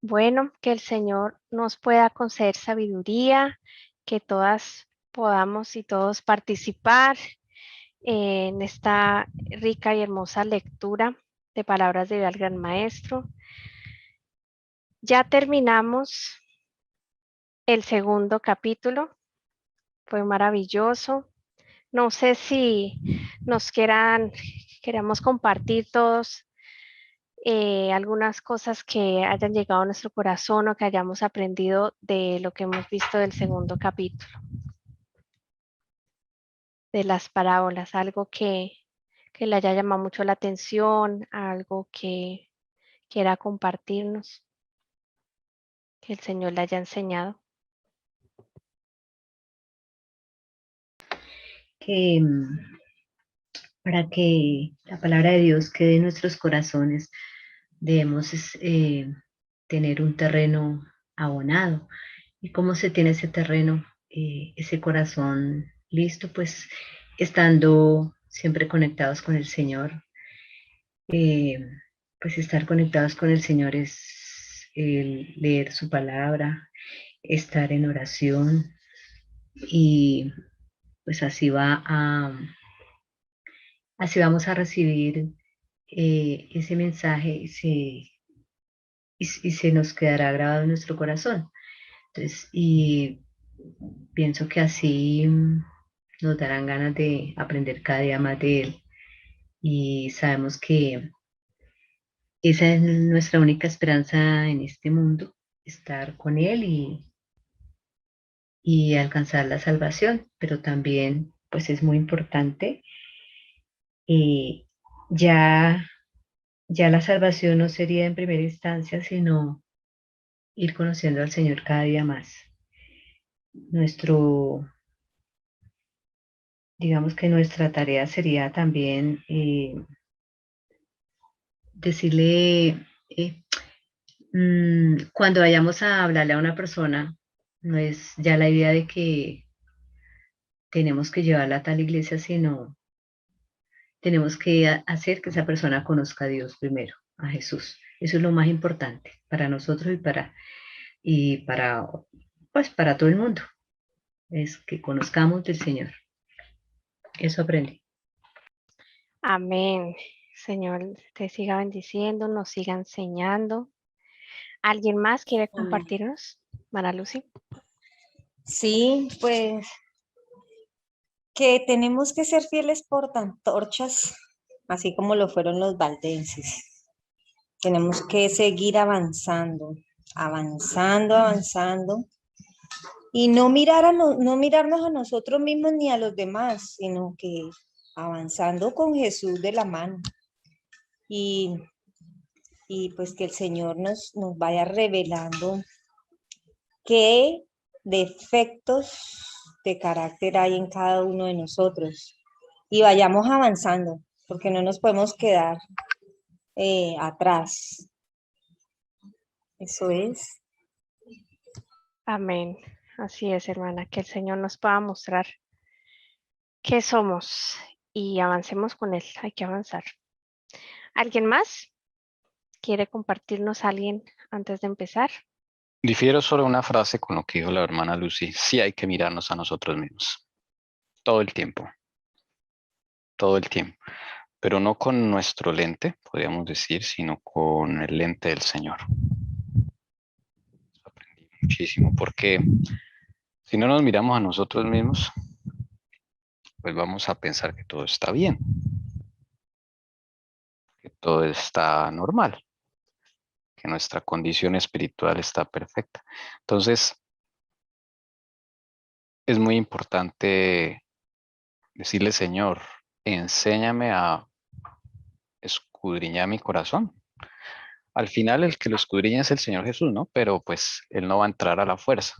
Bueno, que el Señor nos pueda conceder sabiduría, que todas podamos y todos participar en esta rica y hermosa lectura de palabras de al Gran Maestro. Ya terminamos el segundo capítulo, fue maravilloso. No sé si nos queramos compartir todos algunas cosas que hayan llegado a nuestro corazón o que hayamos aprendido de lo que hemos visto del segundo capítulo, de las parábolas, algo que le haya llamado mucho la atención, algo que quiera compartirnos, que el Señor le haya enseñado. Que para que la palabra de Dios quede en nuestros corazones, debemos tener un terreno abonado. ¿Y cómo se tiene ese terreno, ese corazón listo? Pues estando siempre conectados con el Señor. Eh, pues estar conectados con el Señor es el leer su palabra, estar en oración y pues así vamos a recibir ese mensaje y se nos quedará grabado en nuestro corazón. Entonces, y pienso que así nos darán ganas de aprender cada día más de Él. Y sabemos que esa es nuestra única esperanza en este mundo, estar con Él y alcanzar la salvación. Pero también, pues es muy importante, eh, ya, ya la salvación no sería en primera instancia, sino ir conociendo al Señor cada día más. Nuestro, digamos que nuestra tarea sería también decirle, cuando vayamos a hablarle a una persona, no es ya la idea de que tenemos que llevarla a tal iglesia, sino tenemos que hacer que esa persona conozca a Dios primero, a Jesús. Eso es lo más importante para nosotros y para pues para todo el mundo, es que conozcamos del Señor. Eso aprendí. Amén. Señor, te siga bendiciendo, nos siga enseñando. ¿Alguien más quiere Amén. compartirnos? Mara Lucy. Sí, pues que tenemos que ser fieles portaantorchas, así como lo fueron los valdenses. Tenemos que seguir avanzando, avanzando, y no no mirarnos a nosotros mismos ni a los demás, sino que avanzando con Jesús de la mano. Y, y pues que el Señor nos vaya revelando qué defectos de carácter hay en cada uno de nosotros y vayamos avanzando, porque no nos podemos quedar atrás. Eso es. Amén. Así es, hermana, que el Señor nos pueda mostrar qué somos y avancemos con Él. Hay que avanzar. ¿Alguien más quiere compartirnos alguien antes de empezar? Difiero solo una frase con lo que dijo la hermana Lucy. Sí hay que mirarnos a nosotros mismos. Todo el tiempo. Todo el tiempo. Pero no con nuestro lente, podríamos decir, sino con el lente del Señor. Aprendí muchísimo porque si no nos miramos a nosotros mismos, pues vamos a pensar que todo está bien, que todo está normal, que nuestra condición espiritual está perfecta. Entonces, es muy importante decirle, Señor, enséñame a escudriñar mi corazón. Al final el que lo escudriña es el Señor Jesús, ¿no? Pero pues Él no va a entrar a la fuerza.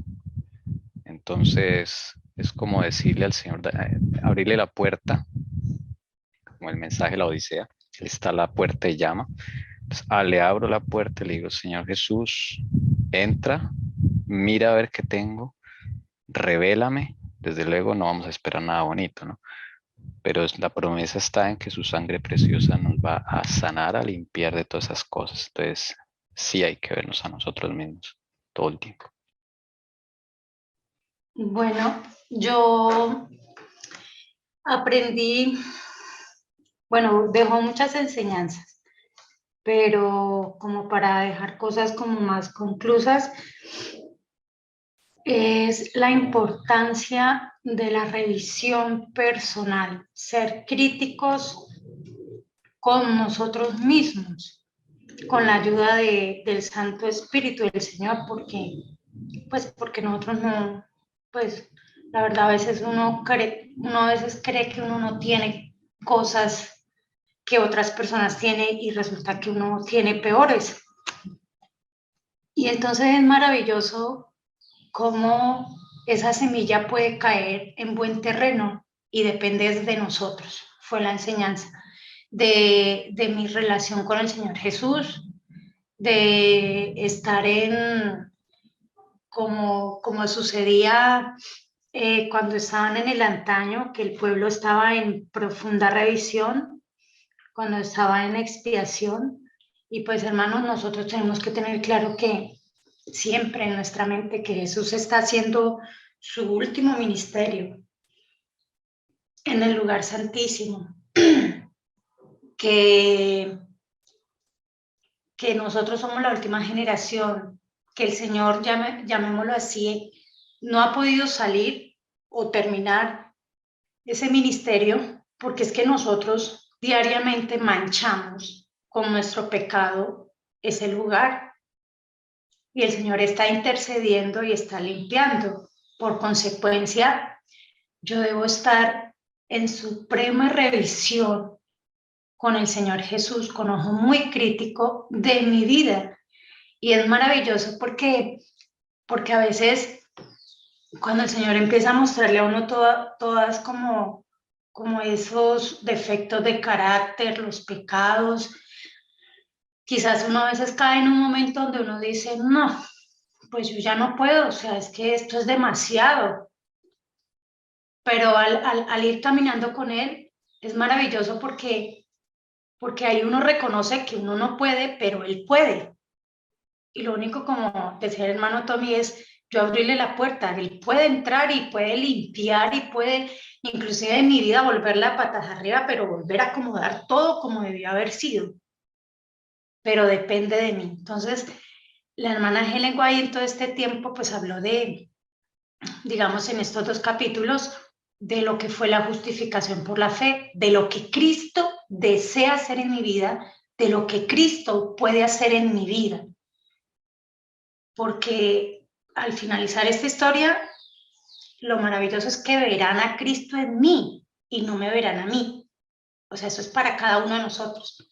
Entonces, es como decirle al Señor, abrirle la puerta, como el mensaje de la Odisea. Él está a la puerta y llama. Pues, le abro la puerta y le digo, Señor Jesús, entra, mira a ver qué tengo, revélame. Desde luego no vamos a esperar nada bonito, ¿no? Pero la promesa está en que su sangre preciosa nos va a sanar, a limpiar de todas esas cosas. Entonces, sí hay que vernos a nosotros mismos todo el tiempo. Bueno, yo aprendí, bueno, dejó muchas enseñanzas, pero como para dejar cosas como más conclusas, es la importancia de la revisión personal, ser críticos con nosotros mismos, con la ayuda del Santo Espíritu del Señor, porque nosotros no, pues la verdad a veces uno a veces cree que uno no tiene cosas que otras personas tienen y resulta que uno tiene peores. Y entonces es maravilloso cómo esa semilla puede caer en buen terreno y depende de nosotros. Fue la enseñanza de mi relación con el Señor Jesús, de estar como sucedía cuando estaban en el antaño, que el pueblo estaba en profunda revisión, cuando estaba en expiación. Y pues hermanos, nosotros tenemos que tener claro que siempre en nuestra mente que Jesús está haciendo su último ministerio en el lugar santísimo, que nosotros somos la última generación, que el Señor, llamémoslo así, no ha podido salir o terminar ese ministerio porque es que nosotros diariamente manchamos con nuestro pecado ese lugar y el Señor está intercediendo y está limpiando. Por consecuencia, yo debo estar en suprema revisión con el Señor Jesús, con ojo muy crítico de mi vida. Y es maravilloso porque a veces cuando el Señor empieza a mostrarle a uno todas como esos defectos de carácter, los pecados, quizás uno a veces cae en un momento donde uno dice, no, pues yo ya no puedo, o sea, es que esto es demasiado. Pero al ir caminando con Él, es maravilloso porque ahí uno reconoce que uno no puede, pero Él puede. Y lo único, como decía el hermano Tommy, es yo abrirle la puerta. Él puede entrar y puede limpiar y puede, inclusive en mi vida, volverla patas arriba, pero volver a acomodar todo como debió haber sido. Pero depende de mí. Entonces, la hermana Helen White en todo este tiempo, pues habló de, digamos, en estos 2 capítulos, de lo que fue la justificación por la fe, de lo que Cristo desea hacer en mi vida, de lo que Cristo puede hacer en mi vida. Porque al finalizar esta historia, lo maravilloso es que verán a Cristo en mí y no me verán a mí. O sea, eso es para cada uno de nosotros.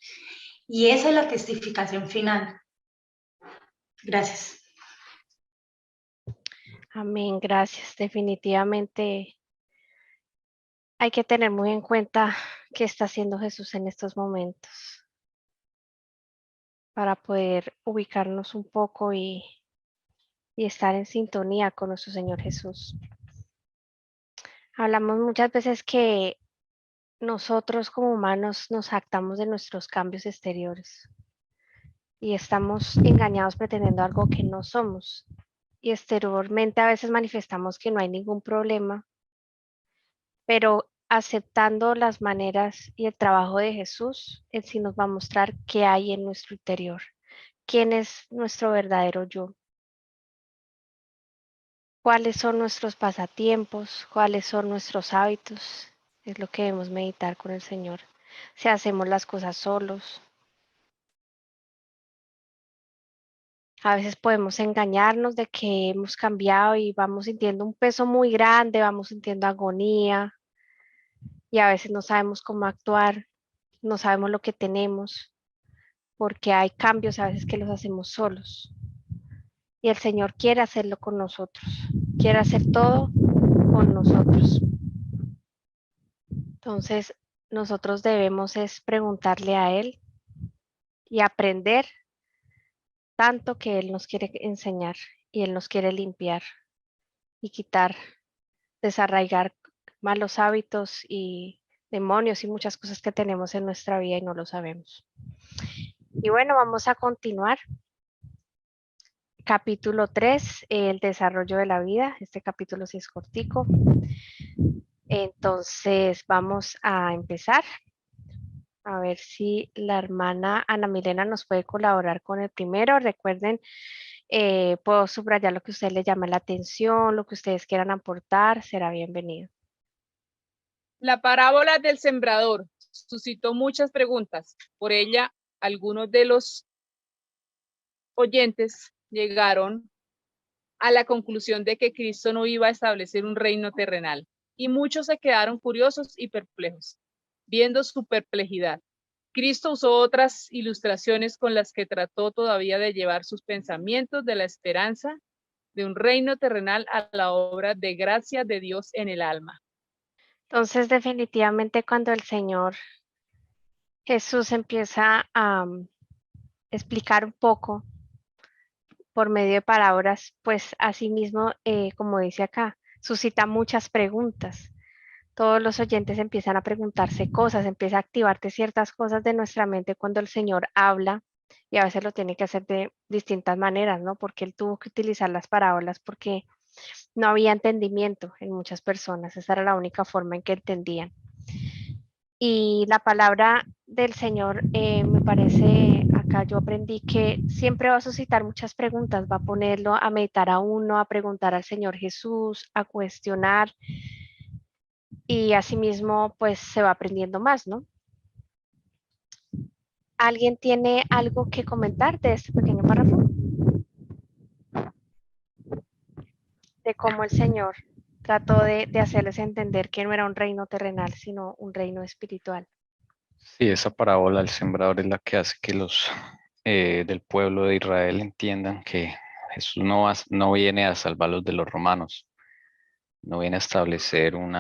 Y esa es la testificación final. Gracias. Amén, gracias. Definitivamente hay que tener muy en cuenta qué está haciendo Jesús en estos momentos para poder ubicarnos un poco y estar en sintonía con nuestro Señor Jesús. Hablamos muchas veces que nosotros como humanos nos jactamos de nuestros cambios exteriores y estamos engañados pretendiendo algo que no somos. Y exteriormente a veces manifestamos que no hay ningún problema, pero aceptando las maneras y el trabajo de Jesús, Él sí nos va a mostrar qué hay en nuestro interior, quién es nuestro verdadero yo, cuáles son nuestros pasatiempos, cuáles son nuestros hábitos, es lo que debemos meditar con el Señor. Si hacemos las cosas solos, a veces podemos engañarnos de que hemos cambiado y vamos sintiendo un peso muy grande, vamos sintiendo agonía y a veces no sabemos cómo actuar, no sabemos lo que tenemos, porque hay cambios a veces que los hacemos solos. Y el Señor quiere hacerlo con nosotros, quiere hacer todo con nosotros. Entonces, nosotros debemos es preguntarle a Él y aprender tanto que Él nos quiere enseñar y Él nos quiere limpiar y quitar, desarraigar malos hábitos y demonios y muchas cosas que tenemos en nuestra vida y no lo sabemos. Y bueno, vamos a continuar. capítulo 3, el desarrollo de la vida. Este capítulo sí es cortico. Entonces vamos a empezar. A ver si la hermana Ana Milena nos puede colaborar con el primero. Recuerden, puedo subrayar lo que a usted le llama la atención, lo que ustedes quieran aportar, será bienvenido. La parábola del sembrador suscitó muchas preguntas. Por ella, algunos de los oyentes llegaron a la conclusión de que Cristo no iba a establecer un reino terrenal, y muchos se quedaron curiosos y perplejos, viendo su perplejidad. Cristo usó otras ilustraciones con las que trató todavía de llevar sus pensamientos de la esperanza de un reino terrenal a la obra de gracia de Dios en el alma. Entonces, definitivamente cuando el Señor Jesús empieza a explicar un poco por medio de palabras, pues asimismo, como dice acá, suscita muchas preguntas. Todos los oyentes empiezan a preguntarse cosas, empieza a activarte ciertas cosas de nuestra mente cuando el Señor habla, y a veces lo tiene que hacer de distintas maneras, ¿no? Porque Él tuvo que utilizar las parábolas porque no había entendimiento en muchas personas, esa era la única forma en que entendían. Y la palabra del Señor, me parece, acá yo aprendí que siempre va a suscitar muchas preguntas, va a ponerlo a meditar a uno, a preguntar al Señor Jesús, a cuestionar, y asimismo pues se va aprendiendo más, ¿no? ¿Alguien tiene algo que comentar de este pequeño párrafo? De cómo el Señor trató de hacerles entender que no era un reino terrenal, sino un reino espiritual. Sí, esa parábola del sembrador es la que hace que los del pueblo de Israel entiendan que Jesús no viene a salvarlos de los romanos, no viene a establecer un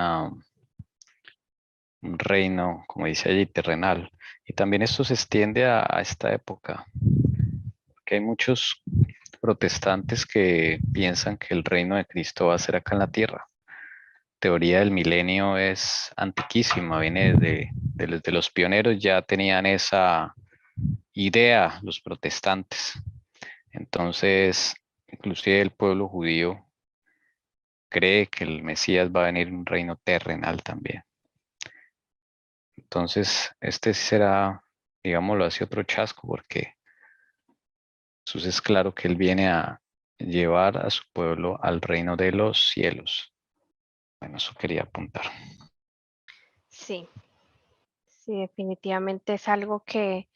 reino, como dice allí, terrenal. Y también esto se extiende a esta época, porque hay muchos protestantes que piensan que el reino de Cristo va a ser acá en la tierra. Teoría del milenio es antiquísima, viene desde los pioneros, ya tenían esa idea los protestantes. Entonces, inclusive el pueblo judío cree que el Mesías va a venir en un reino terrenal también. Entonces, este será, digámoslo así, otro chasco, porque Jesús es claro que Él viene a llevar a su pueblo al reino de los cielos. Bueno, eso quería apuntar. Sí, sí, definitivamente es algo que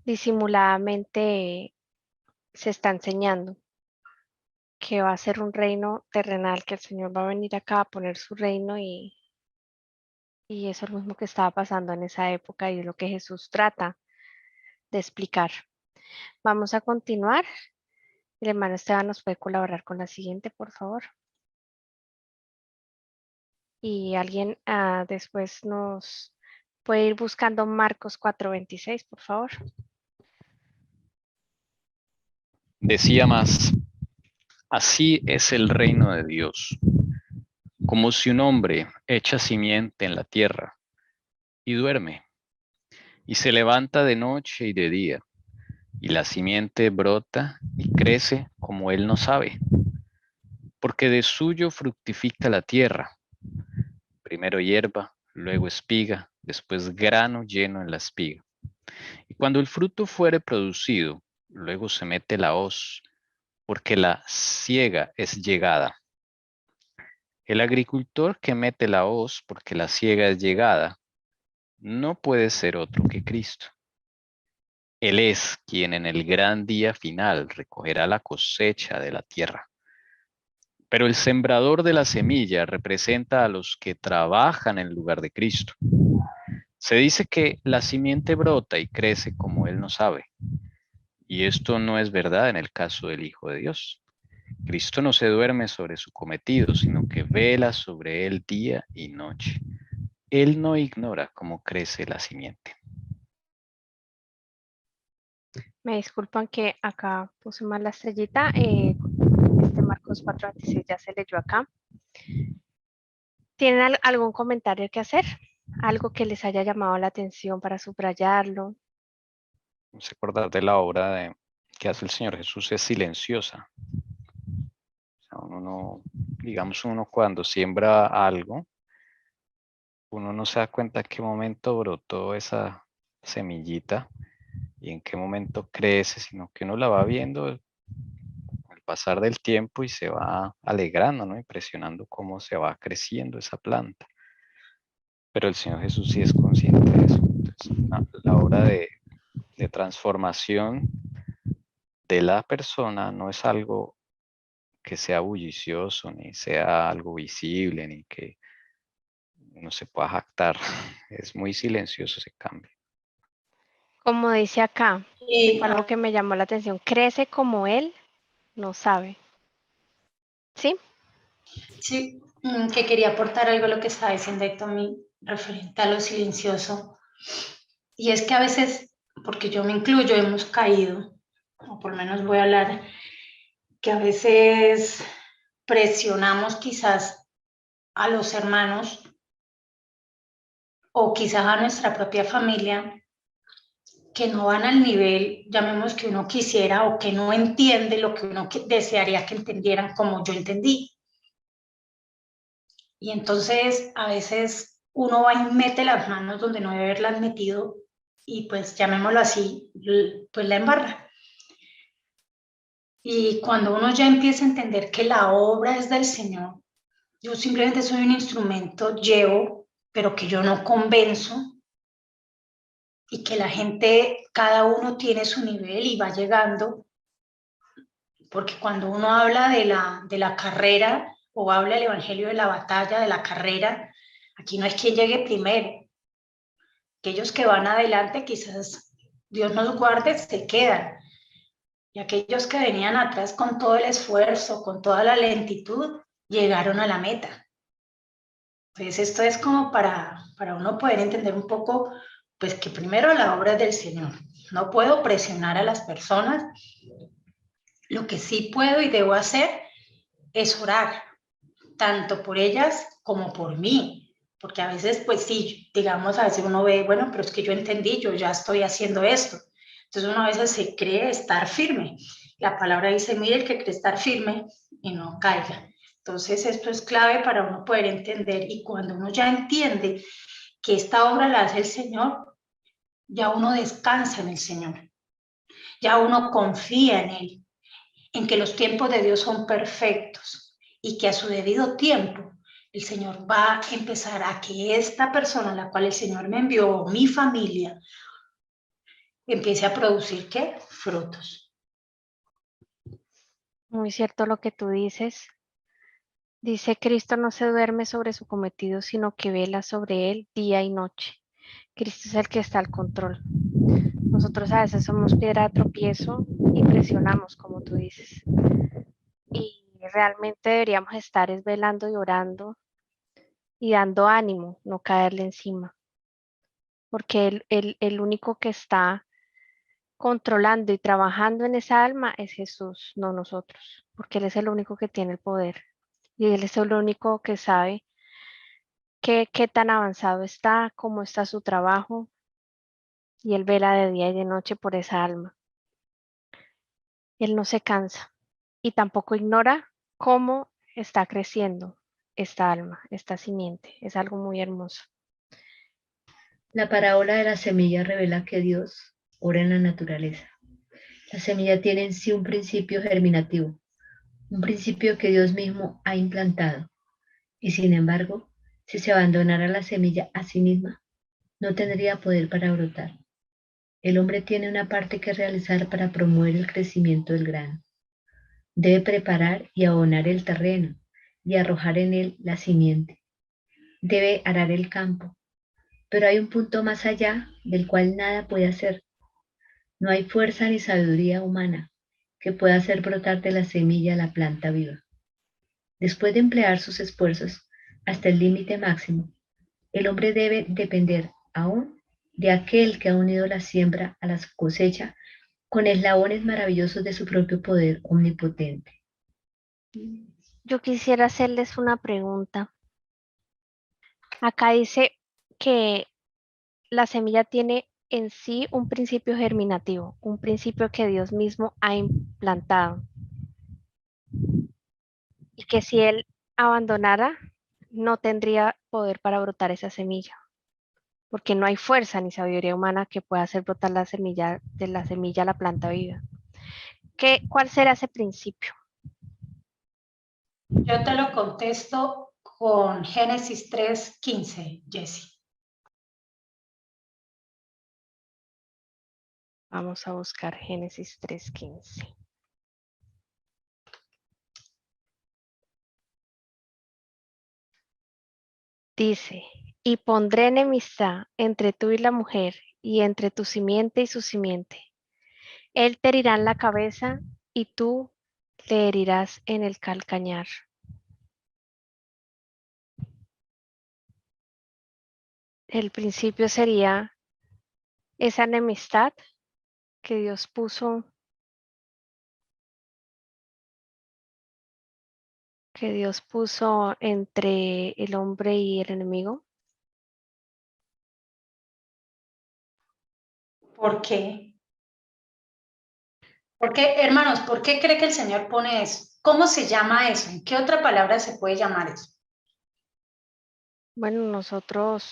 disimuladamente se está enseñando, que va a ser un reino terrenal, que el Señor va a venir acá a poner su reino, y eso es lo mismo que estaba pasando en esa época y es lo que Jesús trata de explicar. Vamos a continuar. El hermano Esteban nos puede colaborar con la siguiente, por favor. Y alguien después nos puede ir buscando Marcos 4:26, por favor. Decía más, así es el reino de Dios, como si un hombre echa simiente en la tierra y duerme, y se levanta de noche y de día, y la simiente brota y crece como él no sabe, porque de suyo fructifica la tierra, primero hierba, luego espiga, después grano lleno en la espiga. Y cuando el fruto fuere producido, luego se mete la hoz, porque la siega es llegada. El agricultor que mete la hoz, porque la siega es llegada, no puede ser otro que Cristo. Él es quien en el gran día final recogerá la cosecha de la tierra. Pero el sembrador de la semilla representa a los que trabajan en lugar de Cristo. Se dice que la simiente brota y crece como él no sabe. Y esto no es verdad en el caso del Hijo de Dios. Cristo no se duerme sobre su cometido, sino que vela sobre él día y noche. Él no ignora cómo crece la simiente. Me disculpan que acá puse mal la estrellita. Marcos 4:26 ya se leyó acá. ¿Tienen algún comentario que hacer? ¿Algo que les haya llamado la atención para subrayarlo? Vamos a acordar de la obra que hace el Señor Jesús, es silenciosa. uno no, digamos, uno cuando siembra algo, uno no se da cuenta en qué momento brotó esa semillita y en qué momento crece, sino que uno la va viendo al pasar del tiempo y se va alegrando, ¿no? Impresionando cómo se va creciendo esa planta. Pero el Señor Jesús sí es consciente de eso. Entonces, la obra de transformación de la persona no es algo que sea bullicioso, ni sea algo visible, ni que no se pueda jactar. Es muy silencioso ese cambio. Como dice acá, Y fue algo que me llamó la atención. Crece como él no sabe. ¿Sí? sí, que quería aportar algo a lo que estaba diciendo Tommy referente a lo silencioso. Y es que a veces, porque yo me incluyo, hemos caído, o por lo menos voy a hablar, que a veces presionamos quizás a los hermanos o quizás a nuestra propia familia que no van al nivel, llamemos que uno quisiera o que no entiende lo que uno desearía que entendieran como yo entendí. Y entonces a veces uno va y mete las manos donde no debe haberlas metido y pues llamémoslo así, pues la embarra. Y cuando uno ya empieza a entender que la obra es del Señor, yo simplemente soy un instrumento, llevo, pero que yo no convenzo, y que la gente, cada uno tiene su nivel y va llegando, porque cuando uno habla de la carrera o habla del evangelio de la batalla, de la carrera, aquí no es quien llegue primero. Aquellos que van adelante, quizás Dios nos guarde, se quedan. Y aquellos que venían atrás con todo el esfuerzo, con toda la lentitud, llegaron a la meta. Entonces esto es como para uno poder entender un poco, pues que primero la obra es del Señor. No puedo presionar a las personas. Lo que sí puedo y debo hacer es orar, tanto por ellas como por mí. Porque a veces, pues sí, digamos, a veces uno ve, bueno, pero es que yo entendí, yo ya estoy haciendo esto. Entonces uno a veces se cree estar firme. La palabra dice, mire, el que cree estar firme y no caiga. Entonces esto es clave para uno poder entender, y cuando uno ya entiende que esta obra la hace el Señor, ya uno descansa en el Señor, ya uno confía en Él, en que los tiempos de Dios son perfectos y que a su debido tiempo el Señor va a empezar a que esta persona a la cual el Señor me envió, mi familia, empiece a producir, ¿qué? Frutos. Muy cierto lo que tú dices. Dice, Cristo no se duerme sobre su cometido, sino que vela sobre él día y noche. Cristo es el que está al control. Nosotros a veces somos piedra de tropiezo y presionamos, como tú dices. Y realmente deberíamos estar velando y orando y dando ánimo, no caerle encima. Porque el único que está controlando y trabajando en esa alma es Jesús, no nosotros. Porque Él es el único que tiene el poder. Y Él es el único que sabe qué tan avanzado está, cómo está su trabajo. Y Él vela de día y de noche por esa alma. Él no se cansa y tampoco ignora cómo está creciendo esta alma, esta simiente. Es algo muy hermoso. La parábola de la semilla revela que Dios obra en la naturaleza. La semilla tiene en sí un principio germinativo, un principio que Dios mismo ha implantado. Y sin embargo, si se abandonara la semilla a sí misma, no tendría poder para brotar. El hombre tiene una parte que realizar para promover el crecimiento del grano. Debe preparar y abonar el terreno y arrojar en él la simiente. Debe arar el campo. Pero hay un punto más allá del cual nada puede hacer. No hay fuerza ni sabiduría humana que pueda hacer brotar de la semilla la planta viva. Después de emplear sus esfuerzos hasta el límite máximo, el hombre debe depender aún de aquel que ha unido la siembra a la cosecha con eslabones maravillosos de su propio poder omnipotente. Yo quisiera hacerles una pregunta. Acá dice que la semilla tiene en sí un principio germinativo, un principio que Dios mismo ha implantado. y que si él abandonara, no tendría poder para brotar esa semilla, porque no hay fuerza ni sabiduría humana que pueda hacer brotar la semilla, de la semilla a la planta viva. ¿Cuál será ese principio? Yo te lo contesto con Génesis 3:15, Jessie. Vamos a buscar Génesis 3:15. Dice, y pondré enemistad entre tú y la mujer, y entre tu simiente y su simiente. Él te herirá en la cabeza, y tú le herirás en el calcañar. El principio sería esa enemistad que Dios puso entre el hombre y el enemigo. ¿Por qué? Hermanos, ¿por qué cree que el Señor pone eso? ¿Cómo se llama eso? ¿En qué otra palabra se puede llamar eso? Bueno, nosotros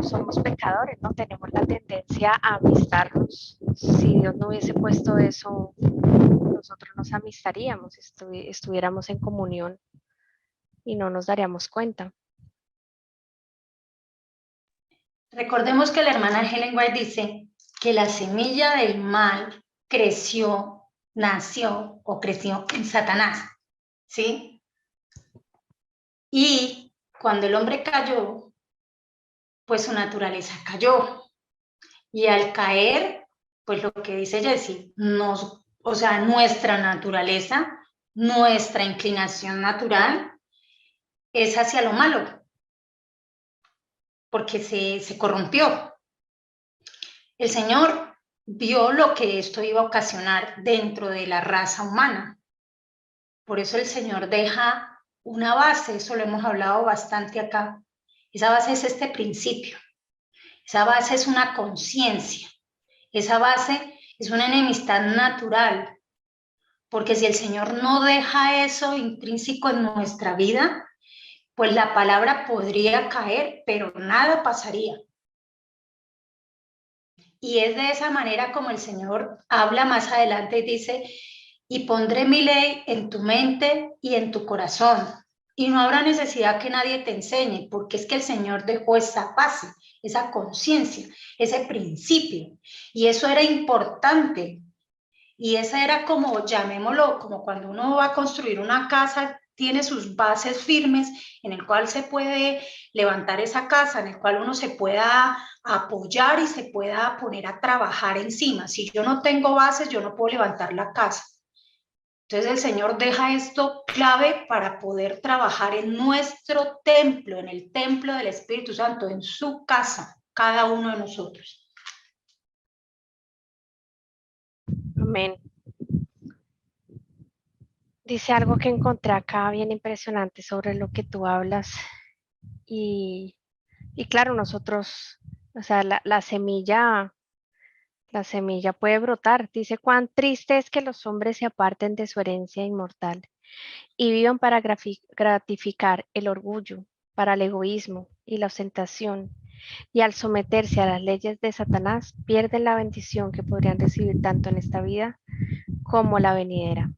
somos pecadores, ¿no? Tenemos la tendencia a amistarnos. Si Dios no hubiese puesto eso, nosotros nos amistaríamos, estuviéramos en comunión y no nos daríamos cuenta. Recordemos que la hermana Helen White dice que la semilla del mal nació en Satanás, ¿sí? Y cuando el hombre cayó, pues su naturaleza cayó. Y al caer, pues lo que dice Jessie, nuestra naturaleza, nuestra inclinación natural es hacia lo malo, porque se corrompió. El Señor vio lo que esto iba a ocasionar dentro de la raza humana. Por eso el Señor deja una base, eso lo hemos hablado bastante acá. Esa base es este principio. Esa base es una conciencia. Esa base es una enemistad natural. Porque si el Señor no deja eso intrínseco en nuestra vida, pues la palabra podría caer, pero nada pasaría. Y es de esa manera como el Señor habla más adelante y dice, y pondré mi ley en tu mente y en tu corazón. Y no habrá necesidad que nadie te enseñe, porque es que el Señor dejó esa base, esa conciencia, ese principio. Y eso era importante. Y esa era como, llamémoslo, como cuando uno va a construir una casa, tiene sus bases firmes en el cual se puede levantar esa casa, en el cual uno se pueda apoyar y se pueda poner a trabajar encima. Si yo no tengo bases, yo no puedo levantar la casa. Entonces el Señor deja esto clave para poder trabajar en nuestro templo, en el templo del Espíritu Santo, en su casa, cada uno de nosotros. Amén. Dice algo que encontré acá bien impresionante sobre lo que tú hablas. Y claro, nosotros, o sea, la semilla puede brotar. Dice, cuán triste es que los hombres se aparten de su herencia inmortal y vivan para gratificar el orgullo, para el egoísmo y la ostentación. Y al someterse a las leyes de Satanás, pierden la bendición que podrían recibir tanto en esta vida como la venidera.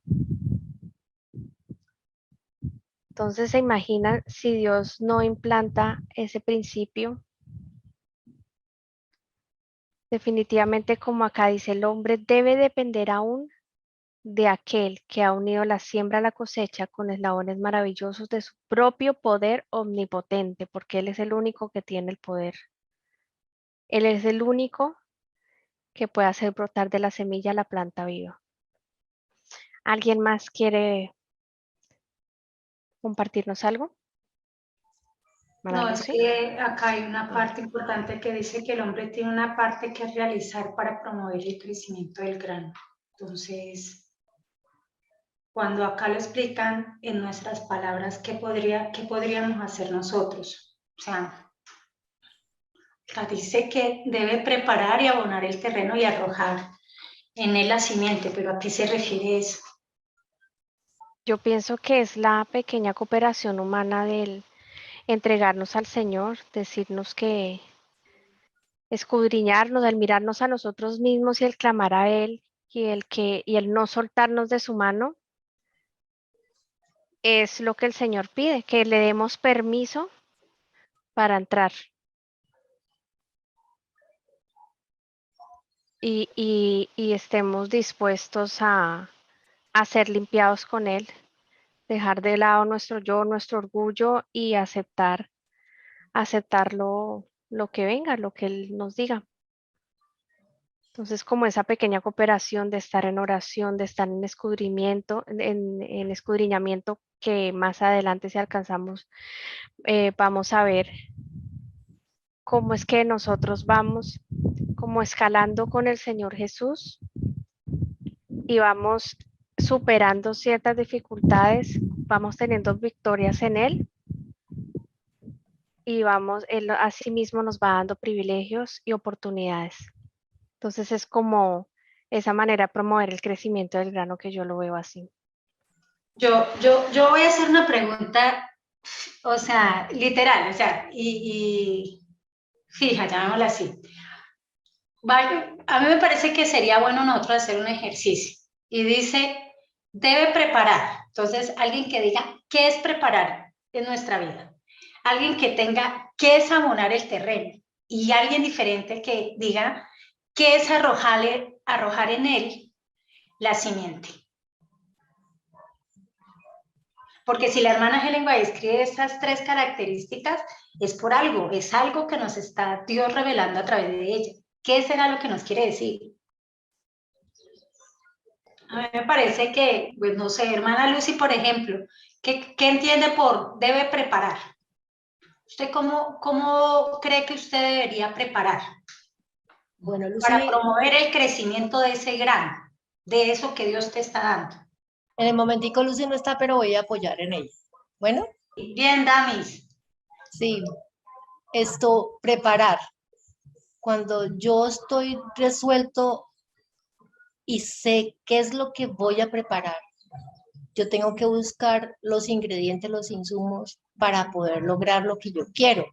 Entonces, ¿se imaginan si Dios no implanta ese principio? Definitivamente, como acá dice, el hombre debe depender aún de aquel que ha unido la siembra a la cosecha con eslabones maravillosos de su propio poder omnipotente, porque Él es el único que tiene el poder. Él es el único que puede hacer brotar de la semilla la planta viva. ¿Alguien más quiere compartirnos algo? No, es que acá hay una parte importante que dice que el hombre tiene una parte que realizar para promover el crecimiento del grano. Entonces, cuando acá lo explican en nuestras palabras, ¿qué podríamos hacer nosotros? O sea, acá dice que debe preparar y abonar el terreno y arrojar en él la simiente, pero ¿a qué se refiere eso? Yo pienso que es la pequeña cooperación humana del entregarnos al Señor, decirnos que escudriñarnos, el mirarnos a nosotros mismos y el clamar a Él y el no soltarnos de su mano es lo que el Señor pide, que le demos permiso para entrar y estemos dispuestos a ser limpiados con Él, dejar de lado nuestro yo, nuestro orgullo y aceptar lo que venga, lo que Él nos diga. Entonces, como esa pequeña cooperación de estar en oración, de estar en escudrimiento, en escudriñamiento, que más adelante si alcanzamos, vamos a ver cómo es que nosotros vamos como escalando con el Señor Jesús y vamos superando ciertas dificultades, vamos teniendo victorias en Él y Él asimismo nos va dando privilegios y oportunidades. Entonces es como esa manera de promover el crecimiento del grano que yo lo veo así. Yo voy a hacer una pregunta, o sea, literal, o sea, y fija, llamémosla así. Vale, a mí me parece que sería bueno nosotros hacer un ejercicio y dice, debe preparar. Entonces, alguien que diga, ¿qué es preparar en nuestra vida? Alguien que tenga, ¿qué es abonar el terreno? Y alguien diferente que diga, ¿qué es arrojar en él la simiente? Porque si la hermana Helen White escribe estas 3 características, es por algo, es algo que nos está Dios revelando a través de ella. ¿Qué será lo que nos quiere decir? A mí me parece que, pues no sé, hermana Lucy, por ejemplo, ¿qué entiende por debe preparar? ¿Usted cómo cree que usted debería preparar? Bueno, Lucy, para promover el crecimiento de ese grano, de eso que Dios te está dando. en el momentico Lucy no está, pero voy a apoyar en ella. Bueno, Bien, Damis. sí, preparar. Cuando yo estoy resuelto y sé qué es lo que voy a preparar, yo tengo que buscar los ingredientes, los insumos para poder lograr lo que yo quiero,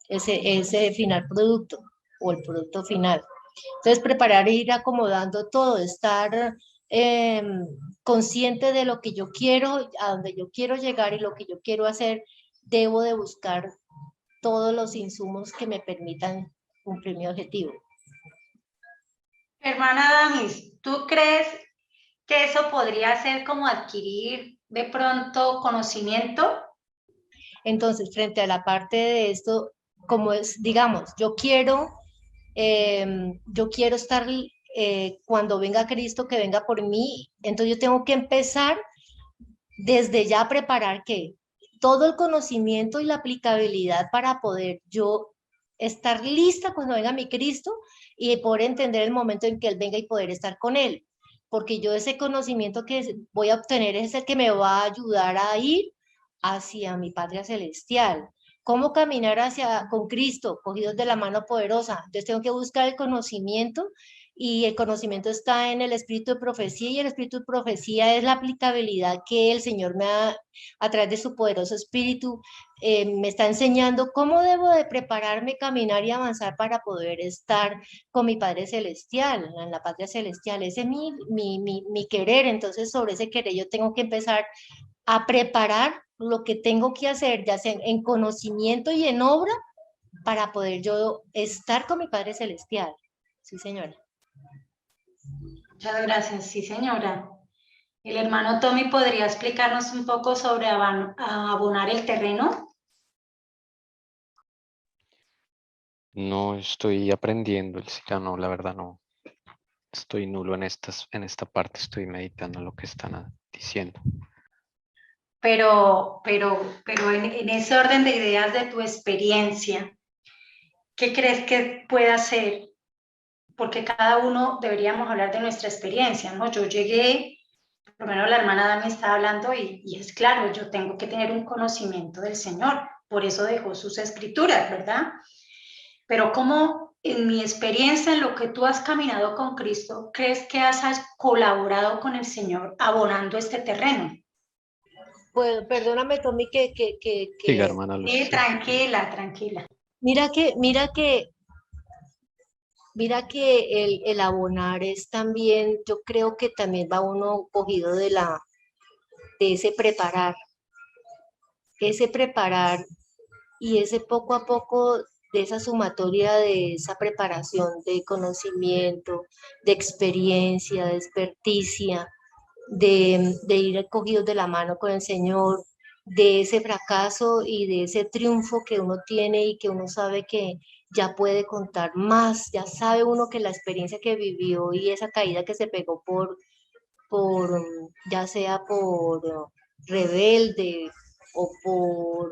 ese final producto o el producto final. Entonces, preparar e ir acomodando todo, estar consciente de lo que yo quiero, a donde yo quiero llegar y lo que yo quiero hacer, debo de buscar todos los insumos que me permitan cumplir mi objetivo. Hermana Damis, ¿tú crees que eso podría ser como adquirir de pronto conocimiento? Entonces, frente a la parte de esto, como es, digamos, yo quiero estar, cuando venga Cristo, que venga por mí, entonces yo tengo que empezar desde ya a preparar que todo el conocimiento y la aplicabilidad para poder yo estar lista cuando venga mi Cristo y poder entender el momento en que Él venga y poder estar con Él. Porque yo ese conocimiento que voy a obtener es el que me va a ayudar a ir hacia mi Patria Celestial. ¿Cómo caminar con Cristo, cogidos de la mano poderosa? Entonces tengo que buscar el conocimiento y el conocimiento está en el espíritu de profecía y el espíritu de profecía es la aplicabilidad que el Señor me da a través de su poderoso espíritu, me está enseñando cómo debo de prepararme, caminar y avanzar para poder estar con mi Padre Celestial, en la Patria Celestial. Ese es mi querer. Entonces sobre ese querer yo tengo que empezar a preparar lo que tengo que hacer, ya sea en conocimiento y en obra, para poder yo estar con mi Padre Celestial. Sí, señora. Muchas gracias, sí, señora. El hermano Tommy, ¿podría explicarnos un poco sobre abonar el terreno? No estoy aprendiendo el no, la verdad no. Estoy nulo en esta parte, estoy meditando lo que están diciendo. Pero en ese orden de ideas de tu experiencia, ¿qué crees que pueda ser? Porque cada uno deberíamos hablar de nuestra experiencia, ¿no? Yo llegué, por lo menos la hermana Dami está hablando y es claro, yo tengo que tener un conocimiento del Señor, por eso dejó sus escrituras, ¿verdad? Pero ¿cómo en mi experiencia, en lo que tú has caminado con Cristo, crees que has colaborado con el Señor abonando este terreno? pues, perdóname, Tommy, Siga, hermana Sí, Lucía. tranquila, tranquila. mira que el abonar es también, yo creo que también va uno cogido de ese preparar y ese poco a poco de esa sumatoria de esa preparación de conocimiento, de experiencia, de experticia, de ir cogidos de la mano con el Señor, de ese fracaso y de ese triunfo que uno tiene y que uno sabe que ya puede contar más, ya sabe uno que la experiencia que vivió y esa caída que se pegó ya sea por rebelde o por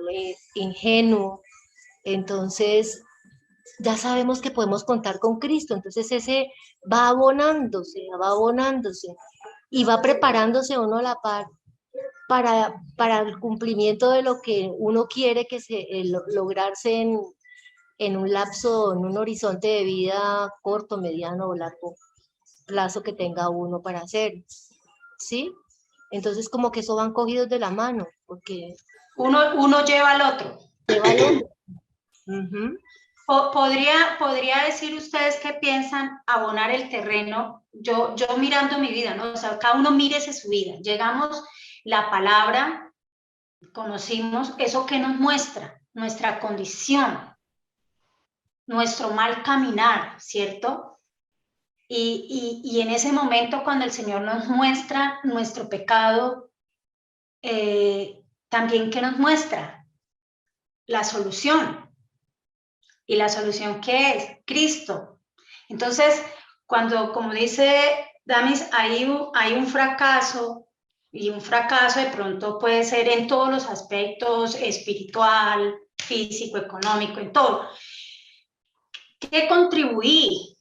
ingenuo, entonces ya sabemos que podemos contar con Cristo, entonces ese va abonándose y va preparándose uno a la par para el cumplimiento de lo que uno quiere lograrse en un lapso, en un horizonte de vida corto, mediano o largo plazo que tenga uno para hacer, ¿sí? Entonces como que eso van cogidos de la mano, porque Uno lleva al otro. lleva al otro. Ujú. ¿Podría decir ustedes qué piensan abonar el terreno? Yo mirando mi vida, ¿no? O sea, cada uno mírese su vida. Llegamos, la palabra, conocimos eso que nos muestra, nuestra condición, nuestro mal caminar, ¿cierto? Y en ese momento cuando el Señor nos muestra nuestro pecado, también ¿qué nos muestra? La solución. ¿Y la solución qué es? Cristo. Entonces, cuando, como dice Damis, hay un fracaso, y un fracaso de pronto puede ser en todos los aspectos, espiritual, físico, económico, en todo. ¿Qué contribuí?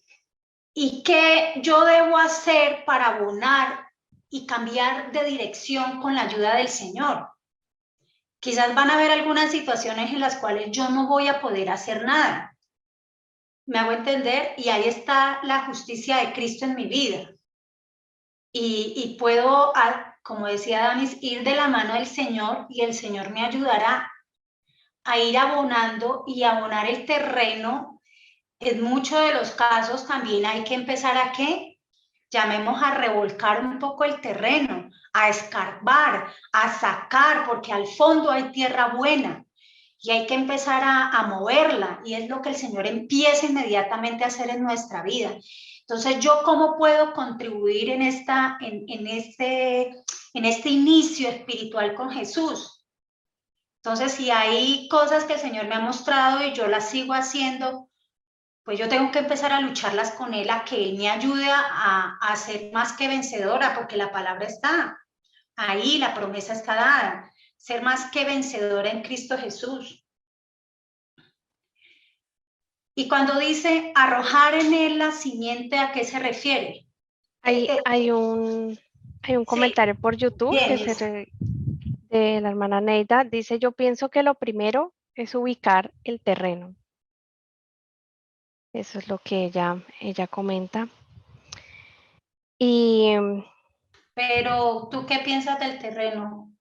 ¿Y qué yo debo hacer para abonar y cambiar de dirección con la ayuda del Señor? Quizás van a haber algunas situaciones en las cuales yo no voy a poder hacer nada. ¿Me hago entender? Y ahí está la justicia de Cristo en mi vida. Y puedo, como decía Damis, ir de la mano del Señor y el Señor me ayudará a ir abonando y abonar el terreno. En muchos de los casos también hay que empezar a ¿qué? Llamemos a revolcar un poco el terreno, a escarbar, a sacar, porque al fondo hay tierra buena y hay que empezar a moverla, y es lo que el Señor empieza inmediatamente a hacer en nuestra vida. Entonces, ¿yo cómo puedo contribuir en este inicio espiritual con Jesús? Entonces, si hay cosas que el Señor me ha mostrado y yo las sigo haciendo, pues yo tengo que empezar a lucharlas con Él, a que Él me ayude a ser más que vencedora, porque la palabra está ahí, la promesa está dada, ser más que vencedora en Cristo Jesús. Y cuando dice arrojar en Él la simiente, ¿a qué se refiere? Hay un comentario por YouTube de la hermana Neida. Dice, yo pienso que lo primero es ubicar el terreno. Eso es lo que ella comenta. Pero, ¿tú qué piensas del terreno?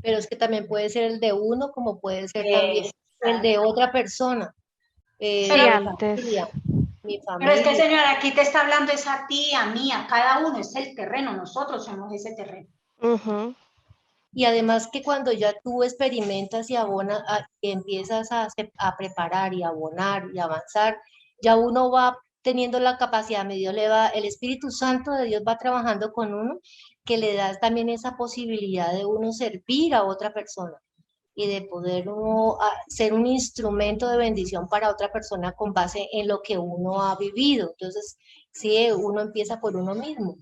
Pero es que también puede ser el de uno, como puede ser también el de otra persona. Sí, Mi antes. familia, mi Pero es que, familia. señora, aquí te está hablando es a ti, a mí, a cada uno, es el terreno, nosotros somos ese terreno. Ujú. Y además que cuando ya tú experimentas y abonas, y empiezas a preparar y abonar y avanzar, ya uno va teniendo la capacidad, el Espíritu Santo de Dios va trabajando con uno, que le da también esa posibilidad de uno servir a otra persona y de poder uno ser un instrumento de bendición para otra persona con base en lo que uno ha vivido. Entonces, sí, uno empieza por uno mismo.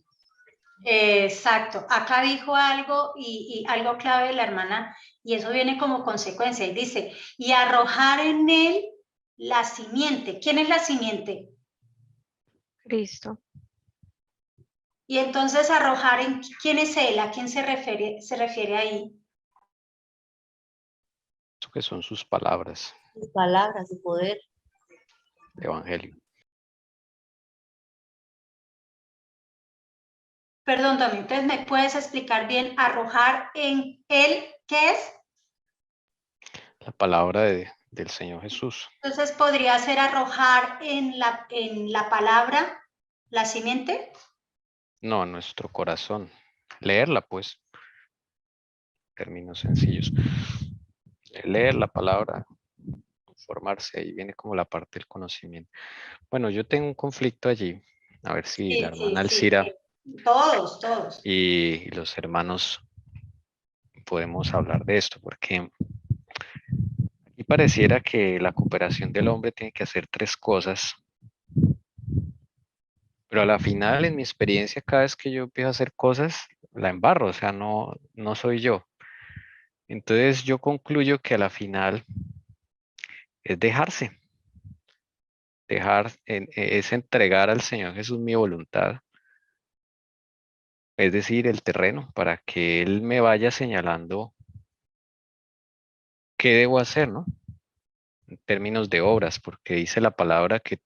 Exacto, acá dijo algo y algo clave de la hermana, y eso viene como consecuencia, y dice, y arrojar en él la simiente. ¿Quién es la simiente? Cristo. Y entonces arrojar en quién es él, a quién se refiere ahí. Eso que son sus palabras Sus palabras, su poder. de evangelio. Perdón, Tommy, entonces ¿me puedes explicar bien arrojar en él qué es? La palabra del Señor Jesús. Entonces podría ser arrojar en la palabra la simiente. No, nuestro corazón. Leerla, pues. Términos sencillos. Leer la palabra, formarse, ahí viene como la parte del conocimiento. Bueno, yo tengo un conflicto allí. A ver si la hermana Alcira Todos. y los hermanos podemos hablar de esto, porque aquí pareciera que la cooperación del hombre tiene que hacer tres cosas, pero a la final, en mi experiencia, cada vez que yo empiezo a hacer cosas, la embarro, o sea, no soy yo. Entonces yo concluyo que a la final es dejarse, es entregar al Señor Jesús mi voluntad, es decir, el terreno, para que Él me vaya señalando qué debo hacer, ¿no? En términos de obras, porque dice la palabra que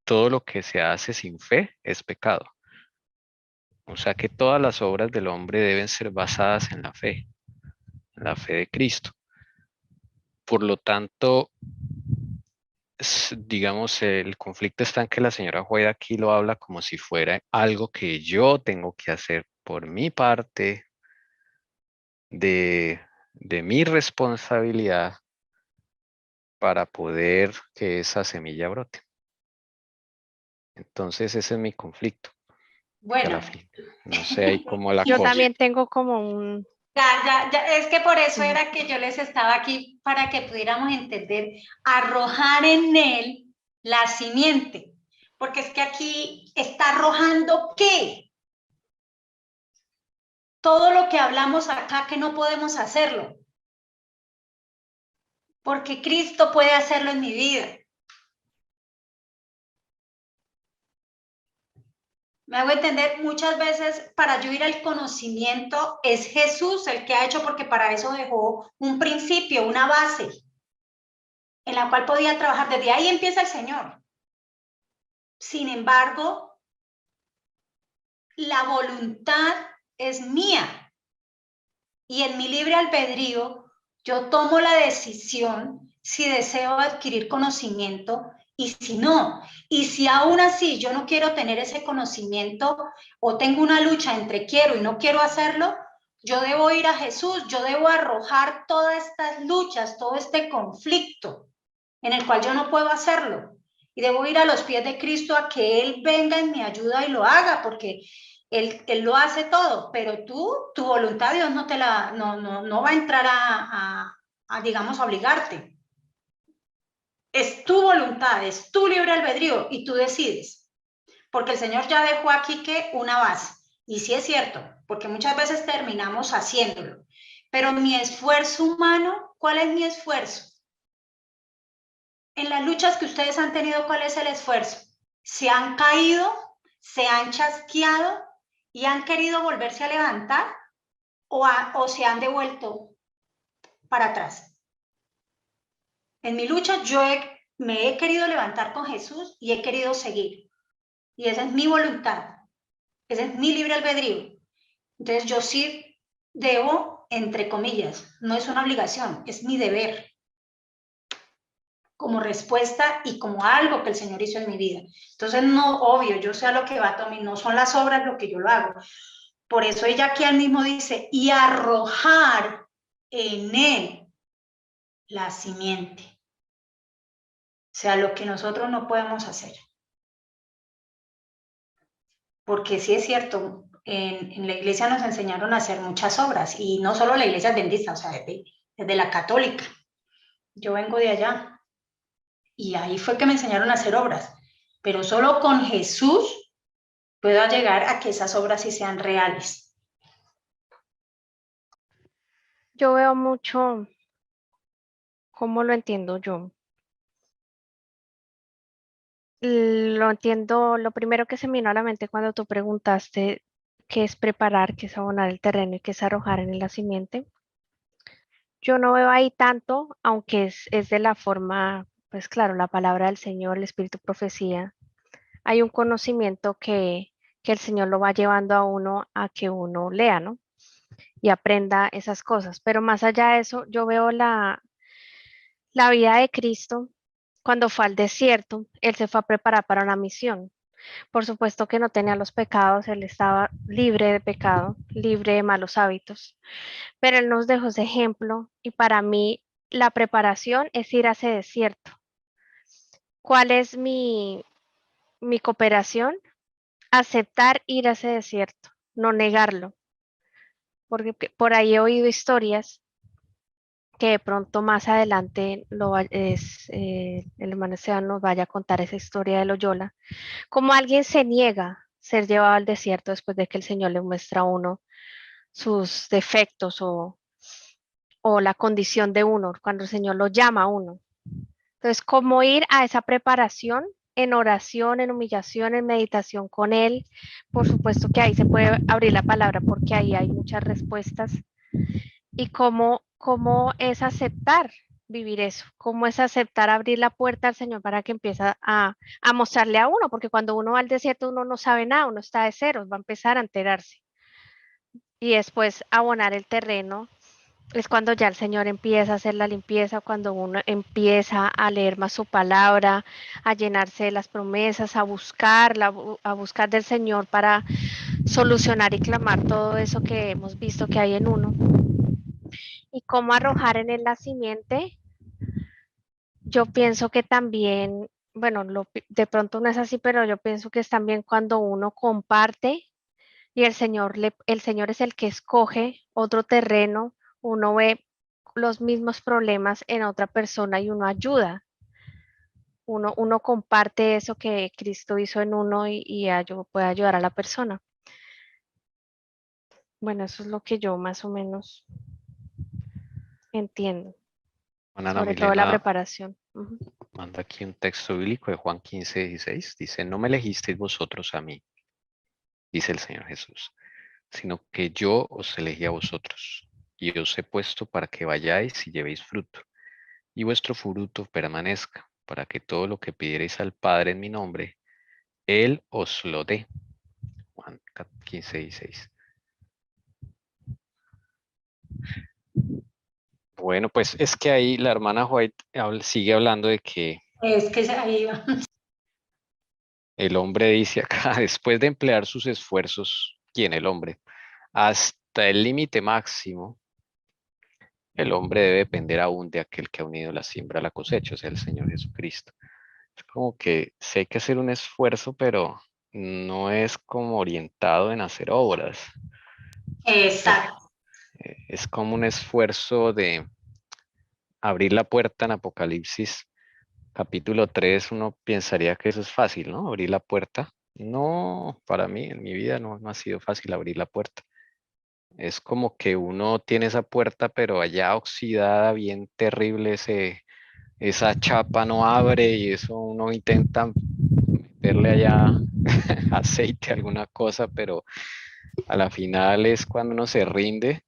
todo lo que se hace sin fe es pecado. O sea que todas las obras del hombre deben ser basadas en la fe de Cristo. Por lo tanto, digamos, el conflicto está en que la señora Juega aquí lo habla como si fuera algo que yo tengo que hacer por mi parte, de mi responsabilidad para poder que esa semilla brote. Entonces ese es mi conflicto. Bueno, No sé ahí cómo la Yo cosa. también tengo como un... ya, es que por eso era que yo les estaba aquí para que pudiéramos entender, arrojar en él la simiente, porque es que aquí está arrojando ¿qué? Todo lo que hablamos acá que no podemos hacerlo, porque Cristo puede hacerlo en mi vida. Me hago entender, muchas veces para yo ir al conocimiento es Jesús el que ha hecho, porque para eso dejó un principio, una base en la cual podía trabajar. Desde ahí empieza el Señor. Sin embargo, la voluntad es mía y en mi libre albedrío yo tomo la decisión si deseo adquirir conocimiento y si no. Y si aún así yo no quiero tener ese conocimiento o tengo una lucha entre quiero y no quiero hacerlo, yo debo ir a Jesús, yo debo arrojar todas estas luchas, todo este conflicto en el cual yo no puedo hacerlo. Y debo ir a los pies de Cristo a que Él venga en mi ayuda y lo haga, porque Él lo hace todo, pero tu voluntad, Dios no va a entrar a digamos, a obligarte. Es tu voluntad, es tu libre albedrío y tú decides. Porque el Señor ya dejó aquí que una base. Y sí es cierto, porque muchas veces terminamos haciéndolo. Pero mi esfuerzo humano, ¿cuál es mi esfuerzo? En las luchas que ustedes han tenido, ¿cuál es el esfuerzo? ¿Se han caído? ¿Se han chasqueado? ¿Y han querido volverse a levantar? ¿O se han devuelto para atrás? En mi lucha yo me he querido levantar con Jesús y he querido seguir. Y esa es mi voluntad. Ese es mi libre albedrío. Entonces yo sí debo, entre comillas, no es una obligación, es mi deber, como respuesta y como algo que el Señor hizo en mi vida. Entonces, no, obvio, yo sé a lo que va, Tommy, no son las obras lo que yo lo hago. Por eso ella aquí al mismo dice, y arrojar en él la simiente. O sea, lo que nosotros no podemos hacer. Porque sí es cierto, en la iglesia nos enseñaron a hacer muchas obras, y no solo la iglesia adventista, o sea, desde la católica. Yo vengo de allá. Y ahí fue que me enseñaron a hacer obras. Pero solo con Jesús puedo llegar a que esas obras sí sean reales. Yo veo mucho, ¿cómo lo entiendo yo? Lo entiendo, lo primero que se me vino a la mente cuando tú preguntaste qué es preparar, qué es abonar el terreno y qué es arrojar en la simiente. Yo no veo ahí tanto, aunque es de la forma, pues claro, la palabra del Señor, el Espíritu Profecía. Hay un conocimiento que que el Señor lo va llevando a uno a que uno lea, ¿no? Y aprenda esas cosas. Pero más allá de eso, yo veo la vida de Cristo cuando fue al desierto. Él se fue a preparar para una misión. Por supuesto que no tenía los pecados, él estaba libre de pecado, libre de malos hábitos, pero él nos dejó ese ejemplo y para mí la preparación es ir a ese desierto. ¿Cuál es mi cooperación? Aceptar ir a ese desierto, no negarlo, porque por ahí he oído historias que de pronto más adelante el hermano Esteban nos vaya a contar esa historia de Loyola, como alguien se niega ser llevado al desierto después de que el Señor le muestra a uno sus defectos o la condición de uno, cuando el Señor lo llama a uno. Entonces, ¿cómo ir a esa preparación en oración, en humillación, en meditación con Él? Por supuesto que ahí se puede abrir la palabra porque ahí hay muchas respuestas. Y cómo es aceptar vivir eso, cómo es aceptar abrir la puerta al Señor para que empiece a mostrarle a uno, porque cuando uno va al desierto uno no sabe nada, uno está de ceros, va a empezar a enterarse. Y después abonar el terreno es cuando ya el Señor empieza a hacer la limpieza, cuando uno empieza a leer más su palabra, a llenarse de las promesas, a buscar del Señor para solucionar y clamar todo eso que hemos visto que hay en uno. Y cómo arrojar en él la simiente, yo pienso que también, bueno, de pronto no es así, pero yo pienso que es también cuando uno comparte y el Señor es el que escoge otro terreno, uno ve los mismos problemas en otra persona y uno ayuda. Uno comparte eso que Cristo hizo en uno y puede ayudar a la persona. Bueno, eso es lo que yo más o menos entiendo, Ana sobre todo la Milena preparación. manda aquí un texto bíblico de Juan 15:16. Dice, no me elegisteis vosotros a mí, dice el Señor Jesús, sino que yo os elegí a vosotros y os he puesto para que vayáis y llevéis fruto, y vuestro fruto permanezca, para que todo lo que pidierais al Padre en mi nombre, Él os lo dé. Juan 15:16. Bueno, pues es que ahí la hermana White sigue hablando de que Es que ahí va. el hombre dice acá, después de emplear sus esfuerzos, ¿quién? El hombre, hasta el límite máximo, el hombre debe depender aún de aquel que ha unido la siembra a la cosecha, o sea, el Señor Jesucristo. Es como que sé que hacer un esfuerzo, pero no es como orientado en hacer obras. Exacto. Es como un esfuerzo de abrir la puerta en Apocalipsis capítulo 3. Uno pensaría que eso es fácil, ¿no? Abrir la puerta. No, para mí, en mi vida no ha sido fácil abrir la puerta. Es como que uno tiene esa puerta, pero allá oxidada, bien terrible, esa chapa no abre y eso uno intenta meterle allá aceite, alguna cosa, pero a la final es cuando uno se rinde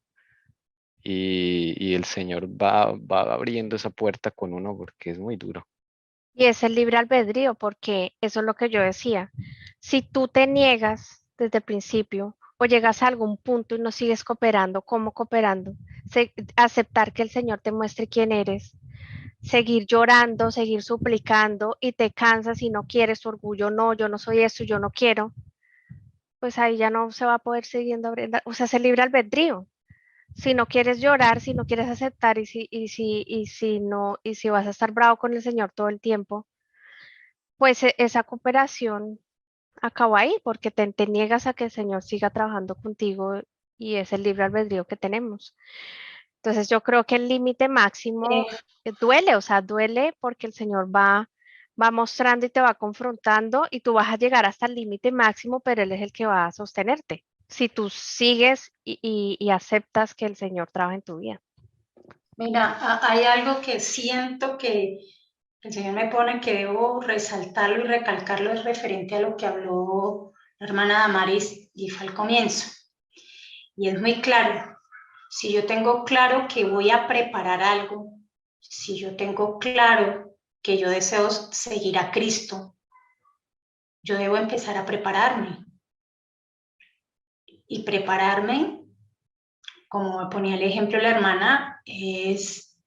y el Señor va abriendo esa puerta con uno porque es muy duro. Y es el libre albedrío, porque eso es lo que yo decía. Si tú te niegas desde el principio o llegas a algún punto y no sigues cooperando, ¿cómo cooperando? Aceptar que el Señor te muestre quién eres, seguir llorando, seguir suplicando y te cansas y no quieres, tu orgullo, no, yo no soy eso, yo no quiero, pues ahí ya no se va a poder seguir abriendo, o sea, es el libre albedrío. Si no quieres llorar, si no quieres aceptar y si vas a estar bravo con el Señor todo el tiempo, pues esa cooperación acaba ahí porque te niegas a que el Señor siga trabajando contigo y es el libre albedrío que tenemos. Entonces yo creo que el límite máximo duele, o sea, duele porque el Señor va mostrando y te va confrontando y tú vas a llegar hasta el límite máximo, pero Él es el que va a sostenerte. Si tú sigues y aceptas que el Señor trabaja en tu vida. Mira, hay algo que siento que el Señor me pone que debo resaltarlo y recalcarlo, es referente a lo que habló la hermana Damaris y fue al comienzo. Y es muy claro, si yo tengo claro que voy a preparar algo, si yo tengo claro que yo deseo seguir a Cristo, yo debo empezar a prepararme. y prepararme, como ponía el ejemplo la hermana, es,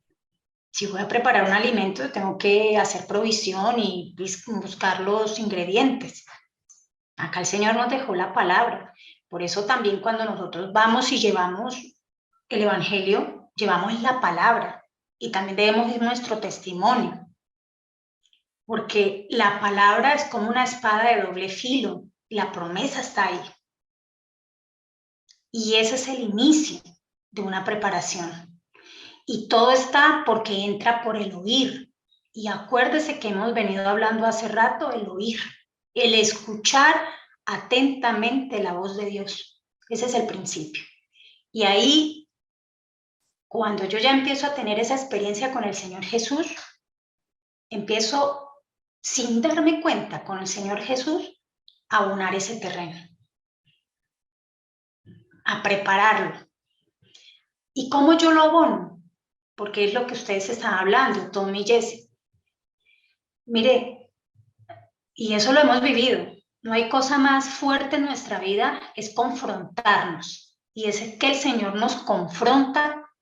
si voy a preparar un alimento, tengo que hacer provisión y buscar los ingredientes. Acá el Señor nos dejó la palabra. Por eso también cuando nosotros vamos y llevamos el Evangelio, llevamos la palabra y también debemos ir nuestro testimonio. Porque la palabra es como una espada de doble filo. La promesa está ahí. Y ese es el inicio de una preparación. Y todo está porque entra por el oír. Y acuérdese que hemos venido hablando hace rato, el oír, el escuchar atentamente la voz de Dios. Ese es el principio. Y ahí, cuando yo ya empiezo a tener esa experiencia con el Señor Jesús, empiezo, sin darme cuenta, con el Señor Jesús, a abonar ese terreno, a prepararlo. ¿Y cómo yo lo abono? Porque es lo que ustedes están hablando, Tommy y Jesse. Mire, y eso lo hemos vivido, no hay cosa más fuerte en nuestra vida, es confrontarnos. Y es que el Señor nos confronta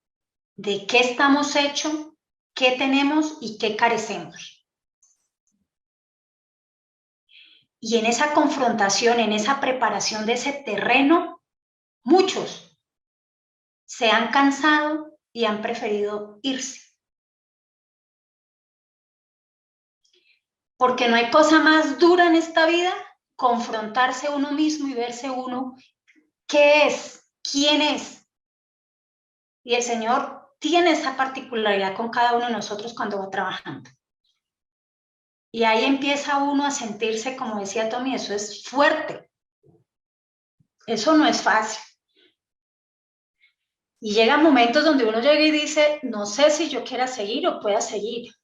de qué estamos hechos, qué tenemos y qué carecemos. Y en esa confrontación, en esa preparación de ese terreno, muchos se han cansado y han preferido irse. Porque no hay cosa más dura en esta vida, confrontarse uno mismo y verse uno qué es, quién es. Y el Señor tiene esa particularidad con cada uno de nosotros cuando va trabajando. Y ahí empieza uno a sentirse, como decía Tommy, eso es fuerte. Eso no es fácil. Y llegan momentos donde uno llega y dice, no sé si yo quiera seguir o pueda seguir.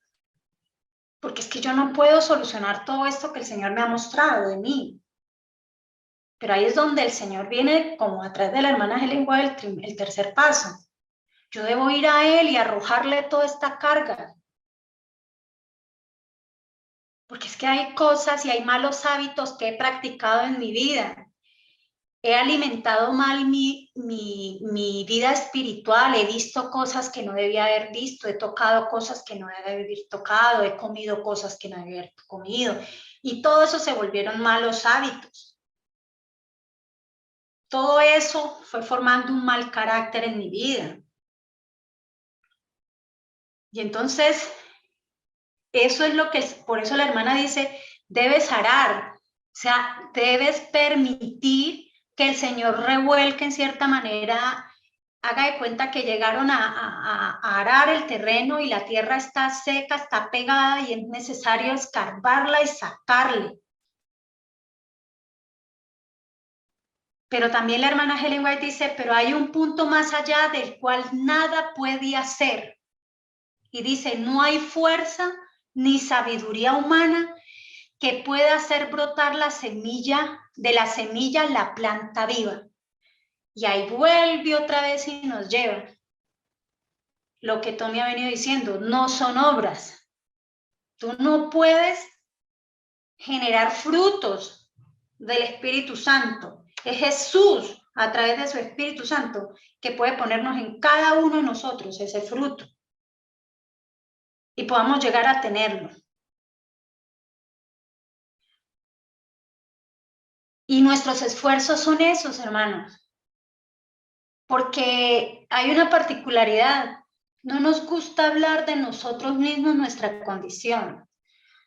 Porque es que yo no puedo solucionar todo esto que el Señor me ha mostrado de mí. Pero ahí es donde el Señor viene, como a través de la hermana Helen White, el tercer paso. Yo debo ir a Él y arrojarle toda esta carga. Porque es que hay cosas y hay malos hábitos que he practicado en mi vida. He alimentado mal mi vida espiritual, he visto cosas que no debía haber visto, he tocado cosas que no debía haber tocado, he comido cosas que no debía haber comido. Y todo eso se volvieron malos hábitos. Todo eso fue formando un mal carácter en mi vida. Y entonces, eso es lo que, por eso la hermana dice, debes arar, o sea, debes permitir que el Señor revuelque en cierta manera, haga de cuenta que llegaron a arar el terreno y la tierra está seca, está pegada y es necesario escarbarla y sacarle. Pero también la hermana Helen White dice, pero hay un punto más allá del cual nada puede hacer. Y dice, no hay fuerza ni sabiduría humana que pueda hacer brotar la semilla, de la semilla la planta viva. Y ahí vuelve otra vez y nos lleva. Lo que Tommy ha venido diciendo, no son obras. Tú no puedes generar frutos del Espíritu Santo. Es Jesús, a través de su Espíritu Santo, que puede ponernos en cada uno de nosotros ese fruto. Y podamos llegar a tenerlo. Y nuestros esfuerzos son esos, hermanos. Porque hay una particularidad. No nos gusta hablar de nosotros mismos, nuestra condición.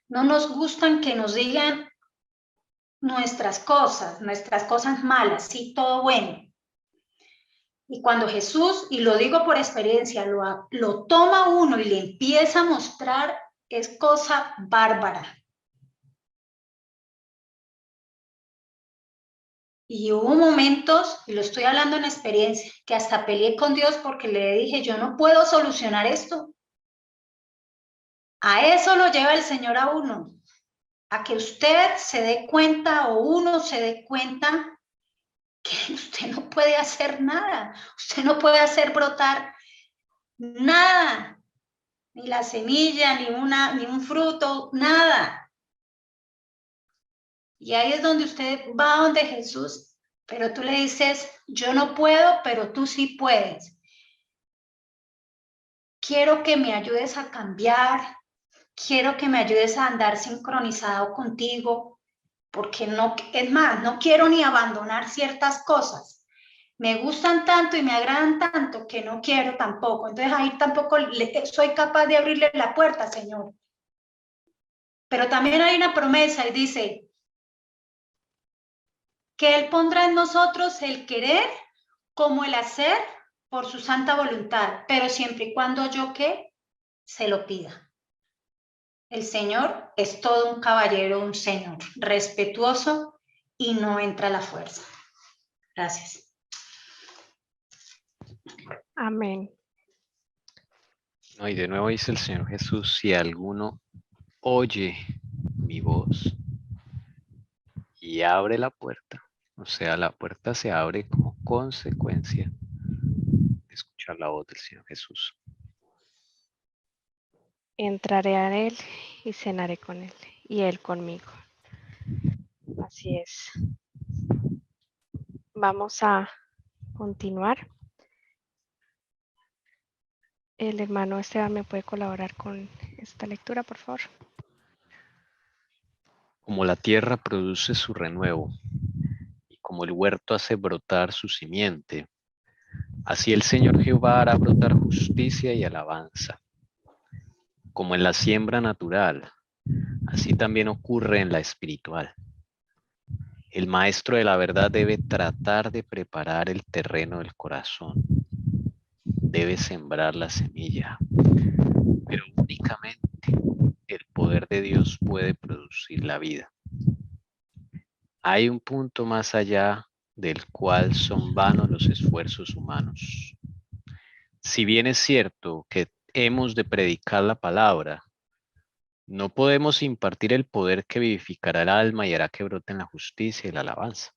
No nos gustan que nos digan nuestras cosas malas, sí, todo bueno. Y cuando Jesús, y lo digo por experiencia, lo toma uno y le empieza a mostrar, es cosa bárbara. Y hubo momentos, y lo estoy hablando en experiencia, que hasta peleé con Dios porque le dije, yo no puedo solucionar esto. A eso lo lleva el Señor a uno, a que usted se dé cuenta o uno se dé cuenta que usted no puede hacer nada, usted no puede hacer brotar nada, ni la semilla, ni un fruto, nada. Y ahí es donde usted va donde Jesús, pero tú le dices, yo no puedo, pero tú sí puedes. Quiero que me ayudes a cambiar, quiero que me ayudes a andar sincronizado contigo, porque no, es más, no quiero ni abandonar ciertas cosas. Me gustan tanto y me agradan tanto que no quiero tampoco. Entonces ahí tampoco soy capaz de abrirle la puerta, Señor. Pero también hay una promesa y dice que Él pondrá en nosotros el querer como el hacer por su santa voluntad, pero siempre y cuando yo que se lo pida. El Señor es todo un caballero, un señor respetuoso y no entra a la fuerza. Gracias. Amén. No, y de nuevo dice el Señor Jesús, si alguno oye mi voz y abre la puerta, o sea, la puerta se abre como consecuencia de escuchar la voz del Señor Jesús. Entraré a Él y cenaré con Él y Él conmigo. Así es. Vamos a continuar. El hermano Esteban me puede colaborar con esta lectura, por favor. Como la tierra produce su renuevo y como el huerto hace brotar su simiente, así el Señor Jehová hará brotar justicia y alabanza. Como en la siembra natural, así también ocurre en la espiritual. El maestro de la verdad debe tratar de preparar el terreno del corazón. Debe sembrar la semilla. Pero únicamente el poder de Dios puede producir la vida. Hay un punto más allá del cual son vanos los esfuerzos humanos. Si bien es cierto que hemos de predicar la palabra, no podemos impartir el poder que vivificará el alma y hará que broten la justicia y la alabanza.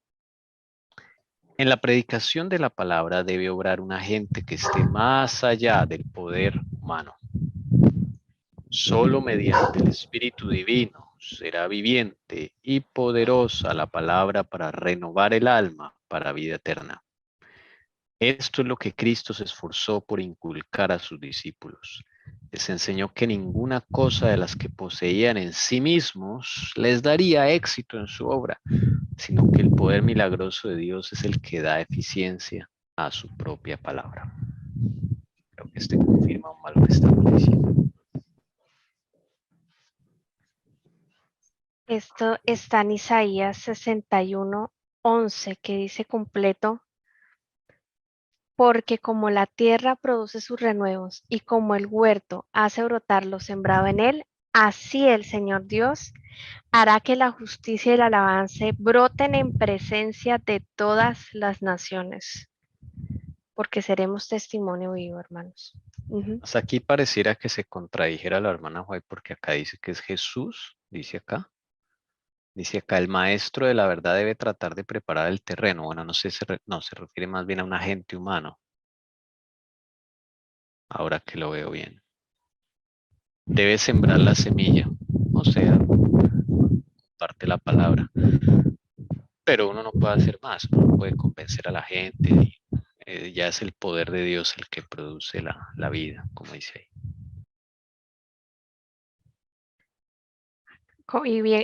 En la predicación de la palabra debe obrar un agente que esté más allá del poder humano. Solo mediante el Espíritu Divino será viviente y poderosa la palabra para renovar el alma para vida eterna. Esto es lo que Cristo se esforzó por inculcar a sus discípulos. Les enseñó que ninguna cosa de las que poseían en sí mismos les daría éxito en su obra, sino que el poder milagroso de Dios es el que da eficiencia a su propia palabra. Creo que este confirma aún más lo que estamos diciendo. Esto está en Isaías 61:11, que dice completo: porque como la tierra produce sus renuevos y como el huerto hace brotar lo sembrado en él, así el Señor Dios hará que la justicia y la alabanza broten en presencia de todas las naciones, porque seremos testimonio vivo, hermanos. Hasta aquí pareciera que se contradijera la hermana Juay, porque acá dice que es Jesús, dice acá, el maestro de la verdad debe tratar de preparar el terreno. Bueno, no sé, se refiere más bien a un agente humano, ahora que lo veo bien. Debe sembrar la semilla, o sea, parte la palabra. Pero uno no puede hacer más, uno no puede convencer a la gente. Ya es el poder de Dios el que produce la vida, como dice ahí.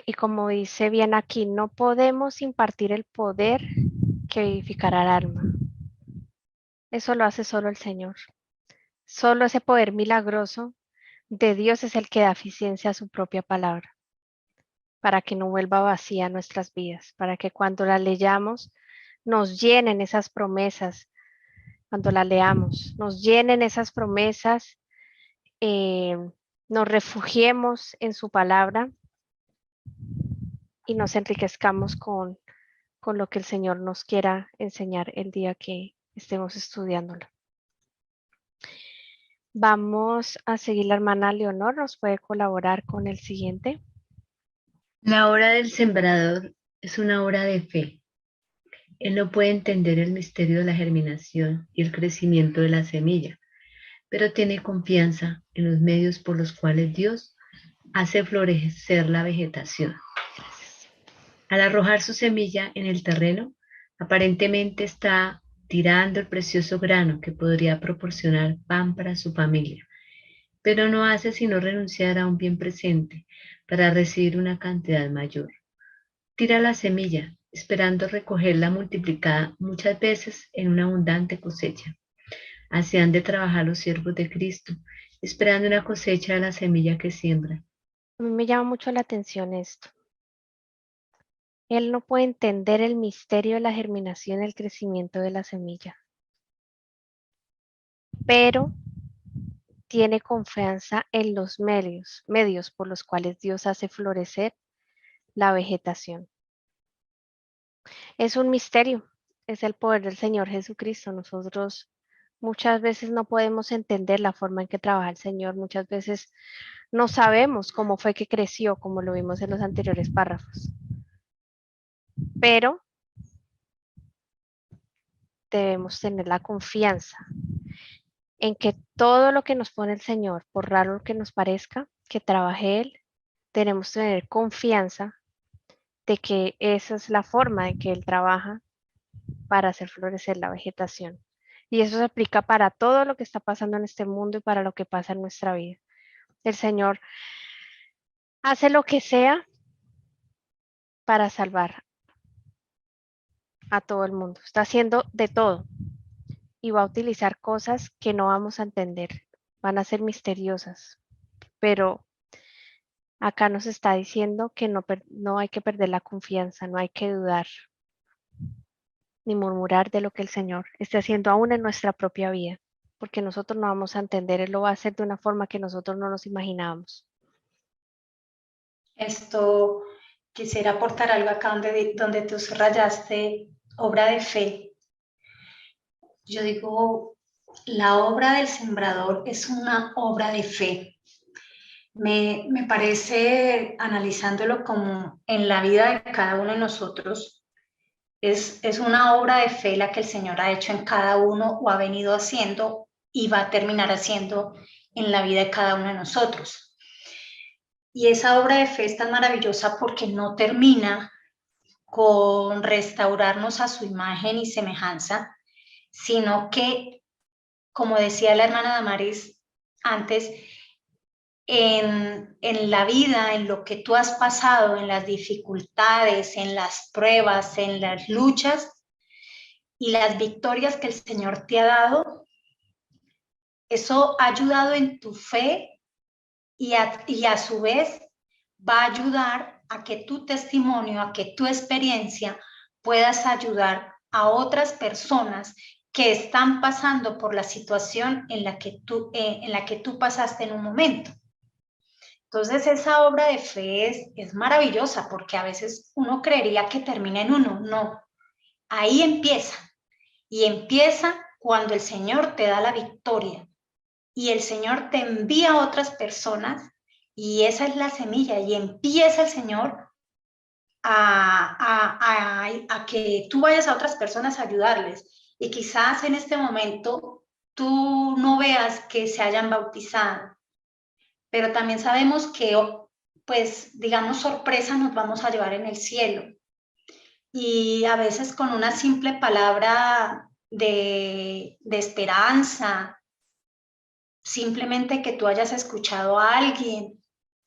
Y como dice bien aquí, no podemos impartir el poder que vivificará el alma. Eso lo hace solo el Señor. Solo ese poder milagroso de Dios es el que da eficiencia a su propia palabra, para que no vuelva vacía nuestras vidas, para que cuando la leyamos nos llenen esas promesas, cuando la leamos, nos llenen esas promesas, nos refugiemos en su palabra y nos enriquezcamos con lo que el Señor nos quiera enseñar el día que estemos estudiándolo. Vamos a seguir. La hermana Leonor nos puede colaborar con el siguiente. La obra del sembrador es una obra de fe. Él no puede entender el misterio de la germinación y el crecimiento de la semilla, pero tiene confianza en los medios por los cuales Dios hace florecer la vegetación. Al arrojar su semilla en el terreno, Aparentemente está tirando el precioso grano que podría proporcionar pan para su familia, pero no hace sino renunciar a un bien presente para recibir una cantidad mayor. Tira la semilla, esperando recogerla multiplicada muchas veces en una abundante cosecha. Así han de trabajar los siervos de Cristo, esperando una cosecha de la semilla que siembra. A mí me llama mucho la atención esto. Él no puede entender el misterio de la germinación y el crecimiento de la semilla, pero tiene confianza en los medios por los cuales Dios hace florecer la vegetación. Es un misterio, es el poder del Señor Jesucristo. Nosotros muchas veces no podemos entender la forma en que trabaja el Señor, muchas veces no sabemos cómo fue que creció, como lo vimos en los anteriores párrafos. Pero debemos tener la confianza en que todo lo que nos pone el Señor, por raro que nos parezca, que trabaje Él, tenemos que tener confianza de que esa es la forma en que Él trabaja para hacer florecer la vegetación. Y eso se aplica para todo lo que está pasando en este mundo y para lo que pasa en nuestra vida. El Señor hace lo que sea para salvar a todo el mundo. Está haciendo de todo y va a utilizar cosas que no vamos a entender. Van a ser misteriosas, pero acá nos está diciendo que no hay que perder la confianza, no hay que dudar ni murmurar de lo que el Señor esté haciendo aún en nuestra propia vida, porque nosotros no vamos a entender, Él lo va a hacer de una forma que nosotros no nos imaginábamos. Esto, quisiera aportar algo acá donde tú subrayaste obra de fe. Yo digo, la obra del sembrador es una obra de fe. Me parece, analizándolo como en la vida de cada uno de nosotros, es una obra de fe la que el Señor ha hecho en cada uno o ha venido haciendo y va a terminar haciendo en la vida de cada uno de nosotros. Y esa obra de fe es tan maravillosa porque no termina con restaurarnos a su imagen y semejanza, sino que, como decía la hermana Damaris antes, en la vida, en lo que tú has pasado, en las dificultades, en las pruebas, en las luchas y las victorias que el Señor te ha dado, eso ha ayudado en tu fe y a su vez va a ayudar a que tu testimonio, a que tu experiencia puedas ayudar a otras personas que están pasando por la situación en la que tú pasaste en un momento. Entonces esa obra de fe es maravillosa porque a veces uno creería que termina en uno. No, ahí empieza. Y empieza cuando el Señor te da la victoria y el Señor te envía a otras personas y esa es la semilla y empieza el Señor a que tú vayas a otras personas a ayudarles. Y quizás en este momento tú no veas que se hayan bautizado, pero también sabemos que, pues, digamos, sorpresa nos vamos a llevar en el cielo. Y a veces con una simple palabra de esperanza, simplemente que tú hayas escuchado a alguien,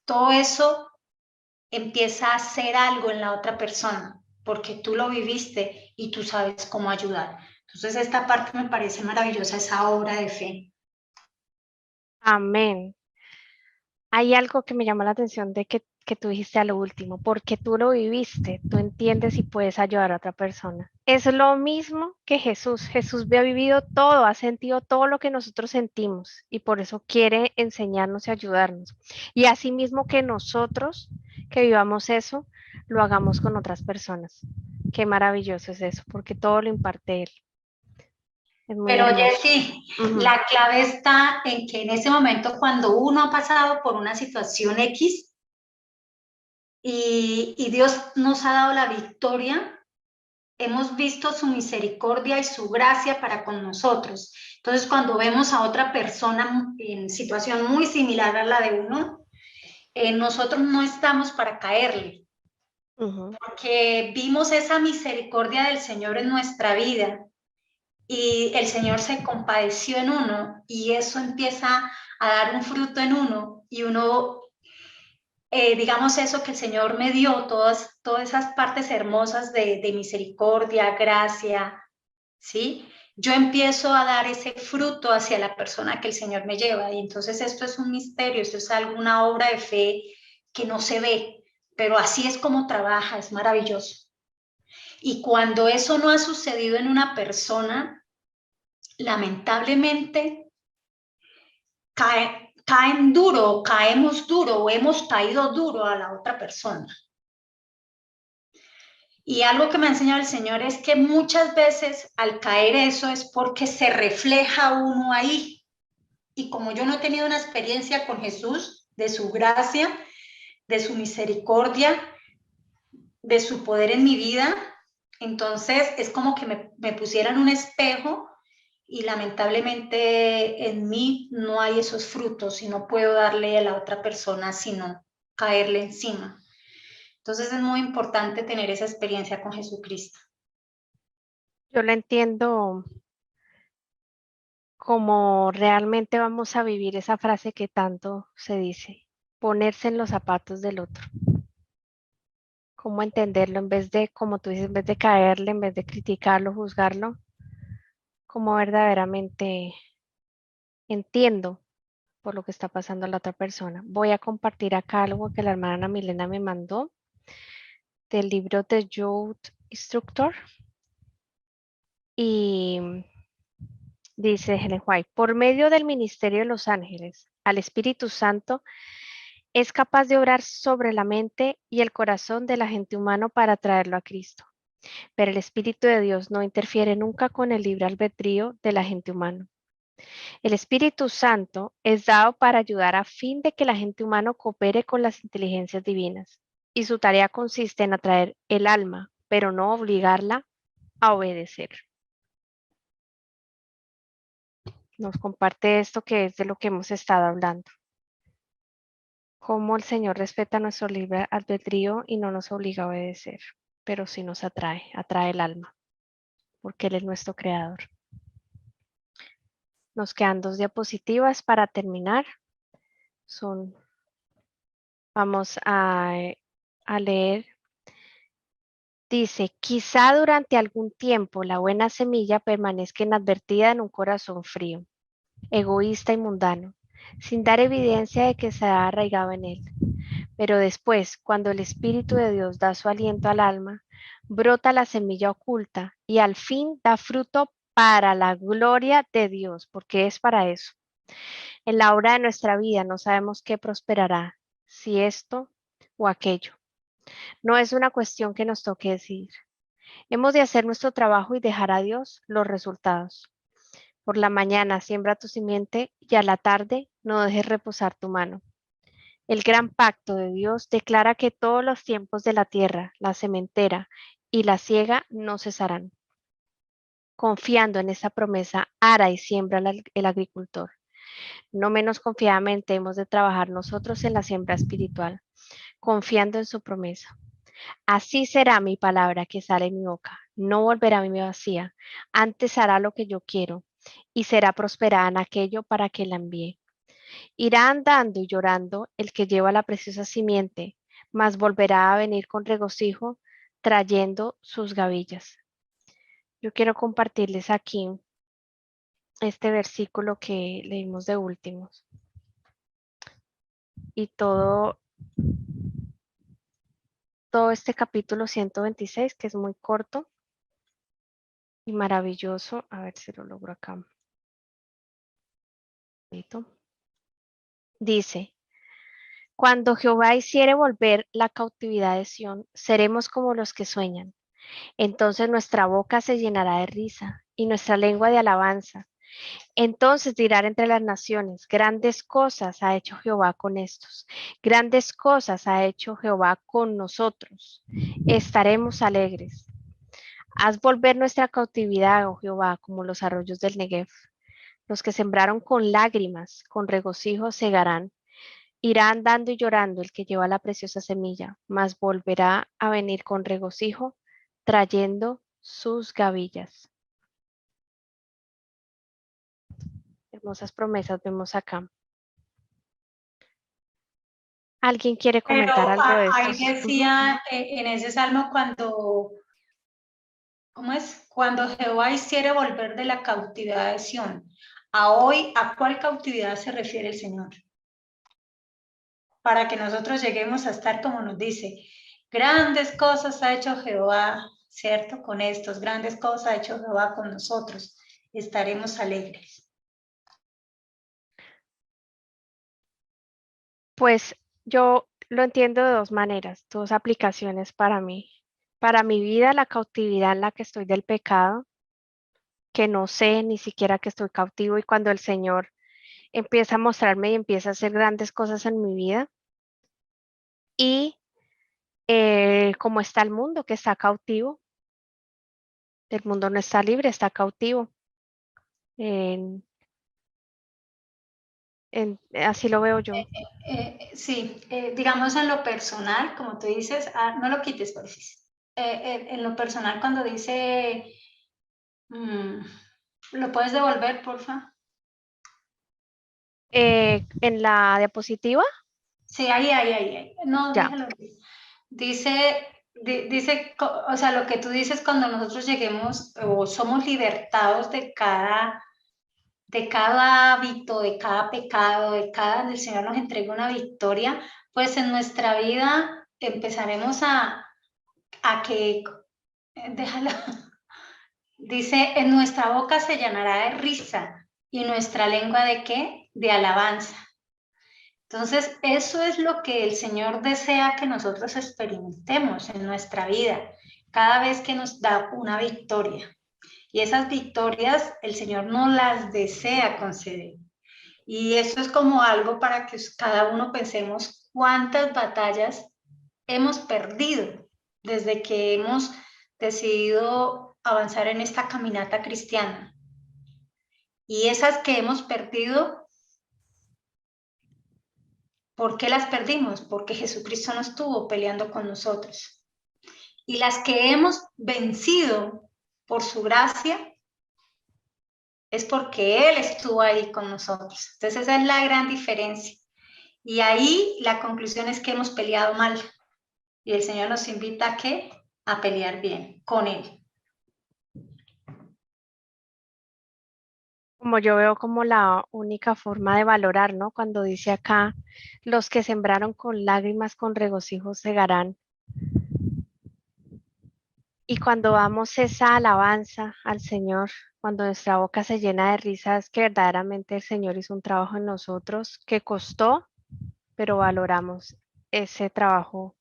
todo eso empieza a hacer algo en la otra persona, porque tú lo viviste y tú sabes cómo ayudar. Entonces esta parte me parece maravillosa, esa obra de fe. Amén. Hay algo que me llama la atención de que tú dijiste a lo último, porque tú lo viviste, tú entiendes y puedes ayudar a otra persona. Es lo mismo que Jesús. Jesús ha vivido todo, ha sentido todo lo que nosotros sentimos y por eso quiere enseñarnos y ayudarnos. Y así mismo que nosotros que vivamos eso, lo hagamos con otras personas. Qué maravilloso es eso, porque todo lo imparte Él. Pero Jessy, la clave está en que en ese momento cuando uno ha pasado por una situación X y Dios nos ha dado la victoria, hemos visto su misericordia y su gracia para con nosotros. Entonces cuando vemos a otra persona en situación muy similar a la de uno, nosotros no estamos para caerle, porque vimos esa misericordia del Señor en nuestra vida y el Señor se compadeció en uno y eso empieza a dar un fruto en uno y uno, digamos eso que el Señor me dio, todas esas partes hermosas de misericordia, gracia, ¿sí? Yo empiezo a dar ese fruto hacia la persona que el Señor me lleva y entonces esto es un misterio, esto es alguna obra de fe que no se ve, pero así es como trabaja, es maravilloso. Y cuando eso no ha sucedido en una persona, lamentablemente caen duro, caemos duro o hemos caído duro a la otra persona. Y algo que me ha enseñado el Señor es que muchas veces al caer eso es porque se refleja uno ahí. Y como yo no he tenido una experiencia con Jesús, de su gracia, de su misericordia, de su poder en mi vida, entonces es como que me pusieran un espejo y lamentablemente en mí no hay esos frutos y no puedo darle a la otra persona sino caerle encima. Entonces es muy importante tener esa experiencia con Jesucristo. Yo lo entiendo como realmente vamos a vivir esa frase que tanto se dice, ponerse en los zapatos del otro. Cómo entenderlo en vez de, como tú dices, en vez de caerle, en vez de criticarlo, juzgarlo, cómo verdaderamente entiendo por lo que está pasando a la otra persona. Voy a compartir acá algo que la hermana Milena me mandó del libro de Youth Instructor. Y dice Helen White, por medio del ministerio de los ángeles, al Espíritu Santo es capaz de obrar sobre la mente y el corazón del agente humano para traerlo a Cristo. Pero el Espíritu de Dios no interfiere nunca con el libre albedrío del agente humano. El Espíritu Santo es dado para ayudar a fin de que el agente humano coopere con las inteligencias divinas, y su tarea consiste en atraer el alma, pero no obligarla a obedecer. Nos comparte esto que es de lo que hemos estado hablando. Cómo el Señor respeta nuestro libre albedrío y no nos obliga a obedecer, pero sí nos atrae el alma, porque Él es nuestro creador. Nos quedan 2 diapositivas para terminar. Vamos a leer. Dice, quizá durante algún tiempo la buena semilla permanezca inadvertida en un corazón frío, egoísta y mundano, sin dar evidencia de que se ha arraigado en él. Pero después, cuando el Espíritu de Dios da su aliento al alma, brota la semilla oculta y al fin da fruto para la gloria de Dios, porque es para eso. En la obra de nuestra vida no sabemos qué prosperará, si esto o aquello. No es una cuestión que nos toque decidir. Hemos de hacer nuestro trabajo y dejar a Dios los resultados. Por la mañana siembra tu simiente y a la tarde no dejes reposar tu mano. El gran pacto de Dios declara que todos los tiempos de la tierra, la sementera y la siega no cesarán. Confiando en esa promesa, ara y siembra el agricultor. No menos confiadamente hemos de trabajar nosotros en la siembra espiritual, confiando en su promesa. Así será mi palabra que sale en mi boca. No volverá a mí vacía, antes hará lo que yo quiero y será prosperada en aquello para que la envíe. Irá andando y llorando el que lleva la preciosa simiente, mas volverá a venir con regocijo trayendo sus gavillas. Yo quiero compartirles aquí este versículo que leímos de últimos. Y todo este capítulo 126, que es muy corto y maravilloso. A ver si lo logro acá. Dice, cuando Jehová hiciere volver la cautividad de Sión, seremos como los que sueñan. Entonces nuestra boca se llenará de risa y nuestra lengua de alabanza. Entonces dirán entre las naciones, grandes cosas ha hecho Jehová con estos, grandes cosas ha hecho Jehová con nosotros. Estaremos alegres. Haz volver nuestra cautividad, oh Jehová, como los arroyos del Negev. Los que sembraron con lágrimas, con regocijo segarán. Irá andando y llorando el que lleva la preciosa semilla, mas volverá a venir con regocijo, trayendo sus gavillas. Hermosas promesas vemos acá. ¿Alguien quiere comentar Pero algo de ahí estos? decía en ese salmo ¿cómo es? Cuando Jehová hiciere volver de la cautividad de Sión. A hoy, ¿a cuál cautividad se refiere el Señor? Para que nosotros lleguemos a estar como nos dice, grandes cosas ha hecho Jehová, ¿cierto? Con estos, grandes cosas ha hecho Jehová con nosotros. Estaremos alegres. Pues yo lo entiendo de dos maneras, dos aplicaciones para mí. Para mi vida, la cautividad en la que estoy del pecado, que no sé ni siquiera que estoy cautivo, y cuando el Señor empieza a mostrarme y empieza a hacer grandes cosas en mi vida. Y cómo está el mundo, que está cautivo. El mundo no está libre, está cautivo. Así lo veo yo. Sí, digamos en lo personal, como tú dices, no lo quites, porfis. En lo personal, cuando dice, ¿lo puedes devolver, porfa? En la diapositiva, Sí, ahí. No, ya. déjalo. Dice, o sea, lo que tú dices cuando nosotros lleguemos o somos libertados de cada hábito, de cada pecado, el Señor nos entrega una victoria, pues en nuestra vida empezaremos a que, déjalo, dice, en nuestra boca se llenará de risa y nuestra lengua ¿de qué? De alabanza. Entonces, eso es lo que el Señor desea que nosotros experimentemos en nuestra vida, cada vez que nos da una victoria. Y esas victorias el Señor nos las desea conceder. Y eso es como algo para que cada uno pensemos cuántas batallas hemos perdido desde que hemos decidido avanzar en esta caminata cristiana. Y esas que hemos perdido, ¿por qué las perdimos? Porque Jesucristo no estuvo peleando con nosotros. Y las que hemos vencido por su gracia, es porque Él estuvo ahí con nosotros. Entonces esa es la gran diferencia. Y ahí la conclusión es que hemos peleado mal. Y el Señor nos invita a ¿qué? A pelear bien con Él. Como yo veo como la única forma de valorar, ¿no? Cuando dice acá, los que sembraron con lágrimas, con regocijo segarán. Y cuando damos esa alabanza al Señor, cuando nuestra boca se llena de risas, que verdaderamente el Señor hizo un trabajo en nosotros que costó, pero valoramos ese trabajo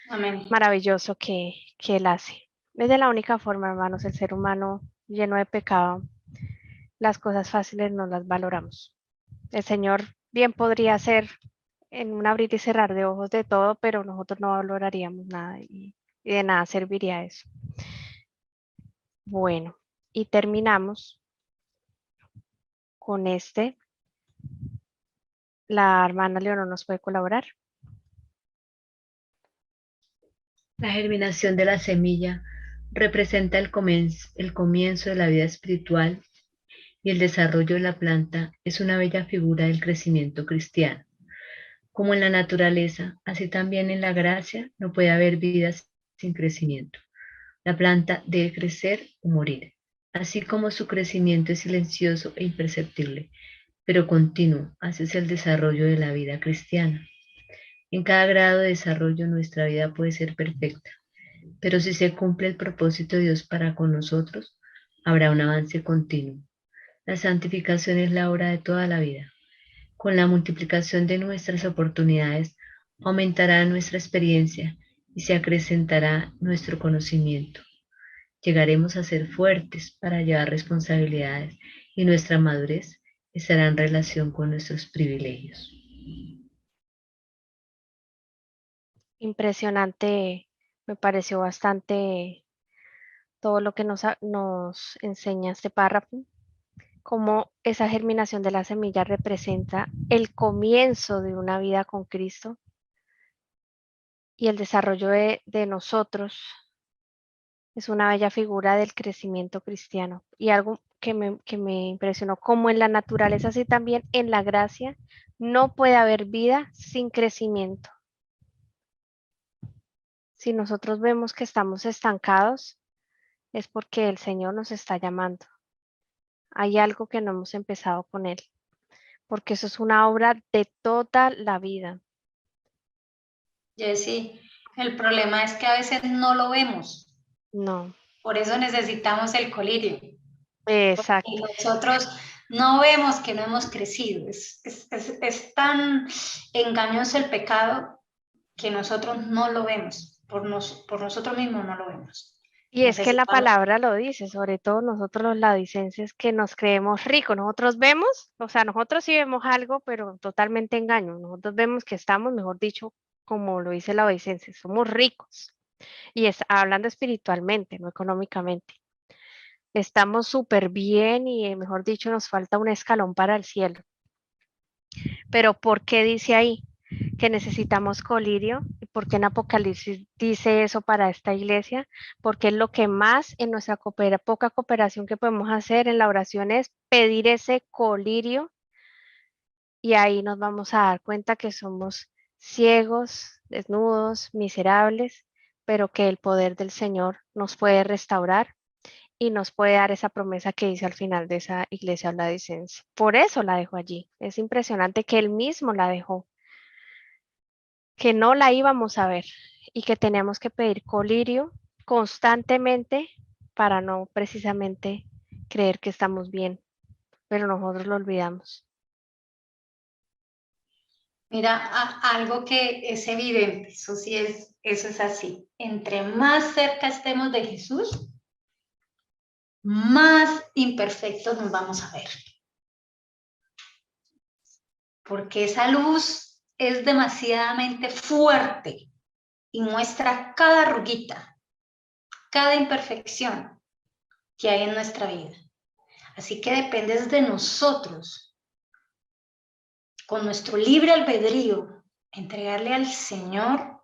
Amén. maravilloso que Él hace. Es de la única forma, hermanos, el ser humano lleno de pecado, las cosas fáciles no las valoramos. El Señor bien podría hacer en un abrir y cerrar de ojos de todo, pero nosotros no valoraríamos nada y de nada serviría eso. Bueno, y terminamos con este. La hermana Leonor nos puede colaborar. La germinación de la semilla representa el comienzo de la vida espiritual y el desarrollo de la planta es una bella figura del crecimiento cristiano. Como en la naturaleza, así también en la gracia no puede haber vida sin crecimiento. La planta debe crecer o morir, así como su crecimiento es silencioso e imperceptible, pero continuo, así es el desarrollo de la vida cristiana. En cada grado de desarrollo nuestra vida puede ser perfecta, pero si se cumple el propósito de Dios para con nosotros, habrá un avance continuo. La santificación es la obra de toda la vida. Con la multiplicación de nuestras oportunidades, aumentará nuestra experiencia y se acrecentará nuestro conocimiento. Llegaremos a ser fuertes para llevar responsabilidades y nuestra madurez estará en relación con nuestros privilegios. Impresionante, me pareció bastante todo lo que nos enseña este párrafo. cómo esa germinación de la semilla representa el comienzo de una vida con Cristo y el desarrollo de nosotros es una bella figura del crecimiento cristiano. Y algo que me impresionó, como en la naturaleza, así también en la gracia, no puede haber vida sin crecimiento. Si nosotros vemos que estamos estancados, es porque el Señor nos está llamando. Hay algo que no hemos empezado con Él, porque eso es una obra de toda la vida. Jessy, el problema es que a veces no lo vemos. No, Por eso necesitamos el colirio. exacto. Y nosotros no vemos que no hemos crecido. Es tan engañoso el pecado que nosotros no lo vemos. Por nosotros mismos no lo vemos. Y es que la Necesitamos. palabra lo dice, sobre todo nosotros los ladicenses que nos creemos ricos. Nosotros vemos, o sea, nosotros sí vemos algo, pero totalmente engaño. Nosotros vemos que estamos, mejor dicho, como lo dice la ladicense, somos ricos. Y es hablando espiritualmente, no económicamente. Estamos súper bien y, mejor dicho, nos falta un escalón para el cielo. Pero ¿por qué dice ahí que necesitamos colirio? ¿Y por qué en Apocalipsis dice eso para esta iglesia? Porque es lo que más en nuestra poca cooperación que podemos hacer en la oración es pedir ese colirio, y ahí nos vamos a dar cuenta que somos ciegos, desnudos, miserables, pero que el poder del Señor nos puede restaurar y nos puede dar esa promesa que dice al final de esa iglesia laodicense. Por eso la dejó allí. Es impresionante que él mismo la dejó, que no la íbamos a ver y que teníamos que pedir colirio constantemente para no precisamente creer que estamos bien, pero nosotros lo olvidamos. Mira, algo que es evidente, eso sí eso es así. Entre más cerca estemos de Jesús, más imperfectos nos vamos a ver. Porque esa luz es demasiadamente fuerte y muestra cada arruguita, cada imperfección que hay en nuestra vida. Así que depende de nosotros, con nuestro libre albedrío, entregarle al Señor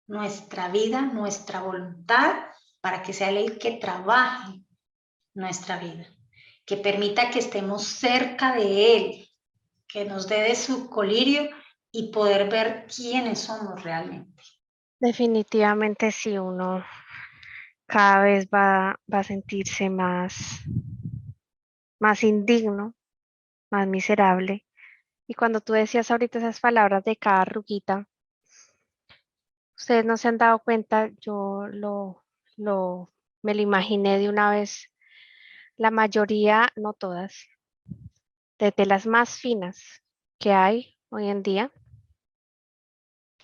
nuestra vida, nuestra voluntad, para que sea Él el que trabaje nuestra vida, que permita que estemos cerca de Él, que nos dé de su colirio y poder ver quiénes somos realmente. Definitivamente sí, uno cada vez va a sentirse más indigno, más miserable. Y cuando tú decías ahorita esas palabras de cada arruguita, ustedes no se han dado cuenta, yo me lo imaginé de una vez. La mayoría, no todas, de telas más finas que hay hoy en día.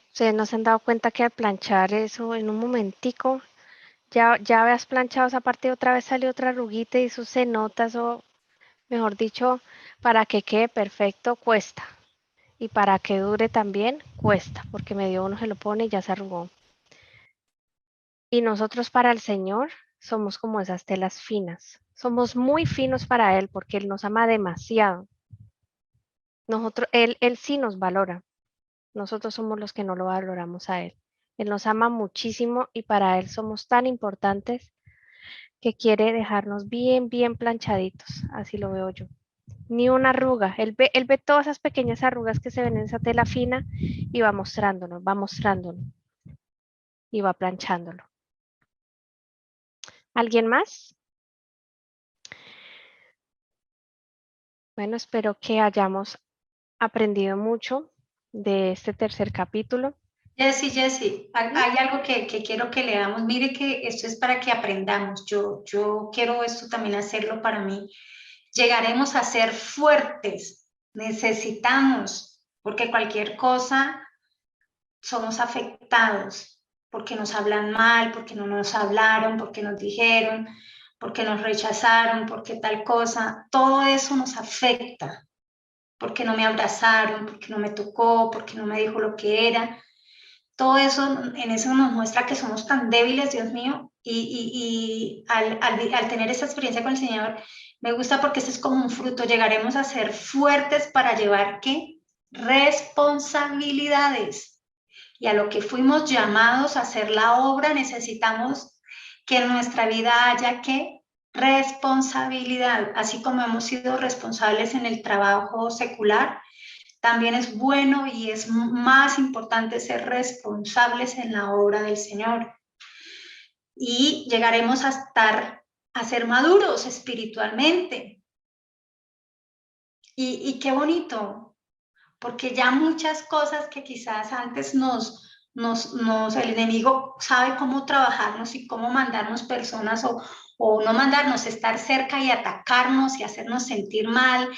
Ustedes no se han dado cuenta que al planchar eso en un momentico, ya habías planchado esa parte y otra vez salió otra arruguita y eso se nota, eso, mejor dicho, para que quede perfecto cuesta. Y para que dure también cuesta, porque medio uno se lo pone y ya se arrugó. Y nosotros para el Señor somos como esas telas finas. Somos muy finos para Él porque Él nos ama demasiado. Él sí nos valora. Nosotros somos los que no lo valoramos a Él. Él nos ama muchísimo y para Él somos tan importantes que quiere dejarnos bien, bien planchaditos. Así lo veo yo. Ni una arruga. Él ve todas esas pequeñas arrugas que se ven en esa tela fina y va mostrándolo y va planchándolo. ¿Alguien más? Bueno, espero que hayamos aprendido mucho de este tercer capítulo. Jessy, hay algo que quiero que leamos. Mire que esto es para que aprendamos. Yo quiero esto también hacerlo para mí. Llegaremos a ser fuertes. Necesitamos, porque cualquier cosa somos afectados, porque nos hablan mal, porque no nos hablaron, porque nos dijeron, porque nos rechazaron, porque tal cosa. Todo eso nos afecta. Porque no me abrazaron, porque no me tocó, porque no me dijo lo que era. Todo eso, en eso nos muestra que somos tan débiles, Dios mío, y al tener esa experiencia con el Señor, Me gusta porque este es como un fruto. Llegaremos a ser fuertes para llevar, ¿qué? Responsabilidades. Y a lo que fuimos llamados a hacer la obra, necesitamos que en nuestra vida haya, ¿qué? Responsabilidad. Así como hemos sido responsables en el trabajo secular, también es bueno y es más importante ser responsables en la obra del Señor. Y llegaremos a ser maduros espiritualmente. Y qué bonito, porque ya muchas cosas que quizás antes el enemigo sabe cómo trabajarnos y cómo mandarnos personas o no mandarnos, estar cerca y atacarnos y hacernos sentir mal.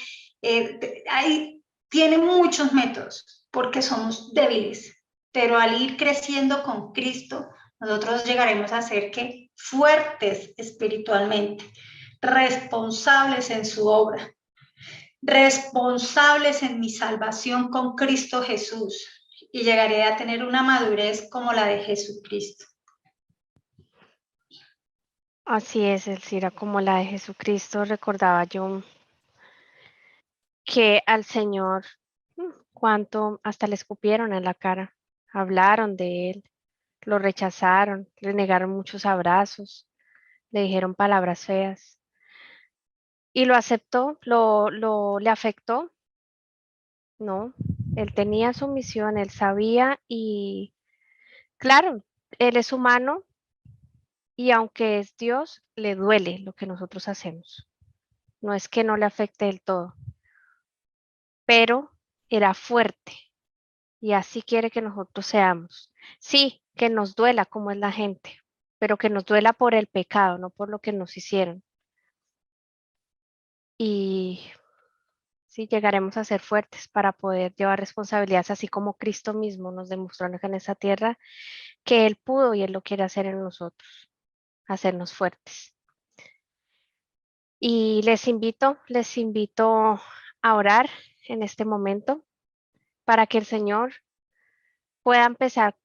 Tiene muchos métodos porque somos débiles, pero al ir creciendo con Cristo, nosotros llegaremos a ser que fuertes espiritualmente, responsables en su obra, responsables en mi salvación con Cristo Jesús, y llegaré a tener una madurez como la de Jesucristo. Así es, Elcira, como la de Jesucristo. Recordaba yo que al Señor, cuánto hasta le escupieron en la cara, hablaron de Él, lo rechazaron, le negaron muchos abrazos, le dijeron palabras feas. Y lo aceptó, le afectó, ¿no? Él tenía su misión, él sabía y claro, él es humano y aunque es Dios, le duele lo que nosotros hacemos. No es que no le afecte del todo, pero era fuerte y así quiere que nosotros seamos. Sí, que nos duela como es la gente, pero que nos duela por el pecado, no por lo que nos hicieron. Y sí, llegaremos a ser fuertes para poder llevar responsabilidades, así como Cristo mismo nos demostró en esa tierra que Él pudo y Él lo quiere hacer en nosotros, hacernos fuertes. Y les invito a orar en este momento para que el Señor pueda empezar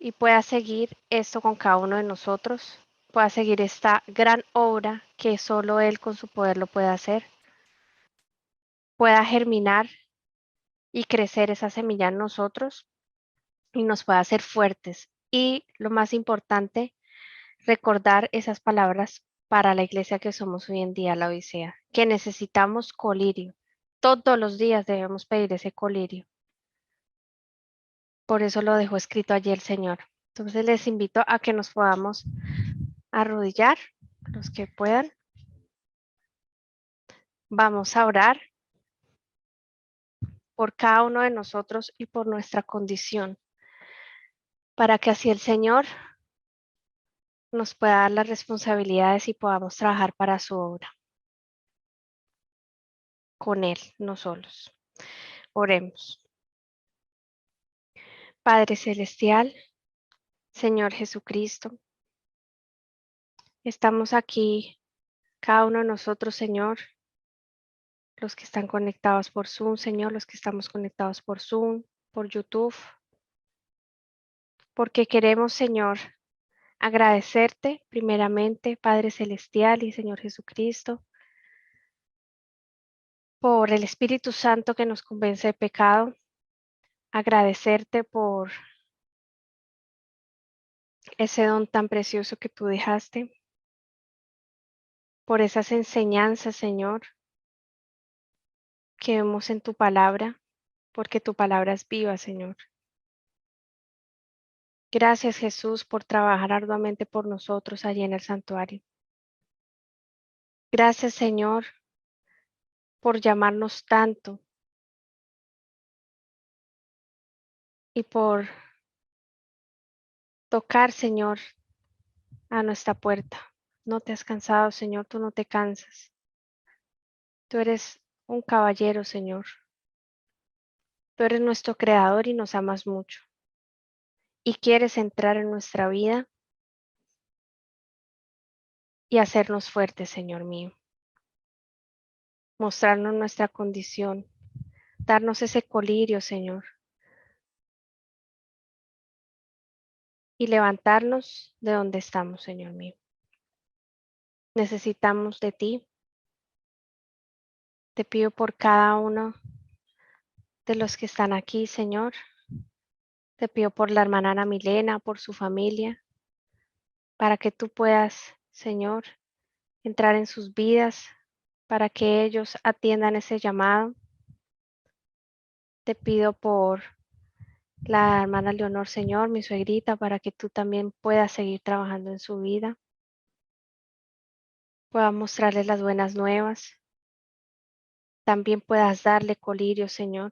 y pueda seguir esto con cada uno de nosotros, pueda seguir esta gran obra que solo Él con su poder lo puede hacer, pueda germinar y crecer esa semilla en nosotros y nos pueda hacer fuertes. Y lo más importante, recordar esas palabras para la iglesia que somos hoy en día, la Odisea, que necesitamos colirio. Todos los días debemos pedir ese colirio. Por eso lo dejó escrito allí el Señor. Entonces les invito a que nos podamos arrodillar, los que puedan. Vamos a orar por cada uno de nosotros y por nuestra condición, para que así el Señor nos pueda dar las responsabilidades y podamos trabajar para su obra. Con Él, no solos. Oremos. Padre Celestial, Señor Jesucristo, estamos aquí, cada uno de nosotros, Señor, los que están conectados por Zoom, Señor, los que estamos conectados por Zoom, por YouTube, porque queremos, Señor, agradecerte primeramente, Padre Celestial y Señor Jesucristo, por el Espíritu Santo que nos convence de pecado, agradecerte por ese don tan precioso que tú dejaste, por esas enseñanzas, Señor, que vemos en tu palabra, porque tu palabra es viva, Señor. Gracias, Jesús, por trabajar arduamente por nosotros allí en el santuario. Gracias, Señor, por llamarnos tanto y por tocar, Señor, a nuestra puerta. No te has cansado, Señor, tú no te cansas. Tú eres un caballero, Señor. Tú eres nuestro creador y nos amas mucho. Y quieres entrar en nuestra vida y hacernos fuertes, Señor mío. Mostrarnos nuestra condición. Darnos ese colirio, Señor. Y levantarnos de donde estamos, Señor mío. Necesitamos de ti. Te pido por cada uno de los que están aquí, Señor. Te pido por la hermana Ana Milena, por su familia, para que tú puedas, Señor, entrar en sus vidas, para que ellos atiendan ese llamado. Te pido por la hermana Leonor, Señor, mi suegrita, para que tú también puedas seguir trabajando en su vida. Puedas mostrarle las buenas nuevas. También puedas darle colirio, Señor.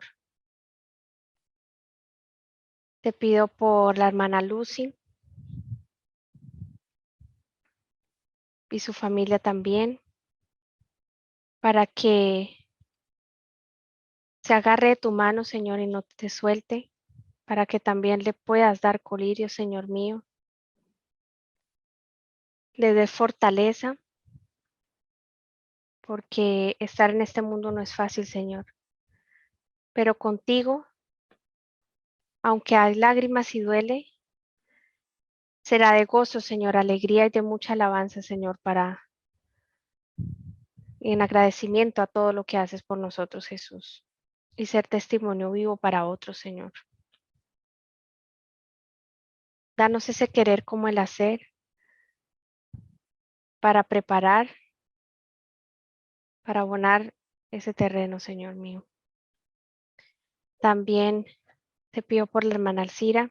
Te pido por la hermana Lucy y su familia también, para que se agarre de tu mano, Señor, y no te suelte, para que también le puedas dar colirio, Señor mío. Le dé fortaleza, porque estar en este mundo no es fácil, Señor. Pero contigo, aunque hay lágrimas y duele, será de gozo, Señor, alegría y de mucha alabanza, Señor, en agradecimiento a todo lo que haces por nosotros, Jesús, y ser testimonio vivo para otros, Señor. Danos ese querer como el hacer para preparar, para abonar ese terreno, Señor mío. También te pido por la hermana Alcira,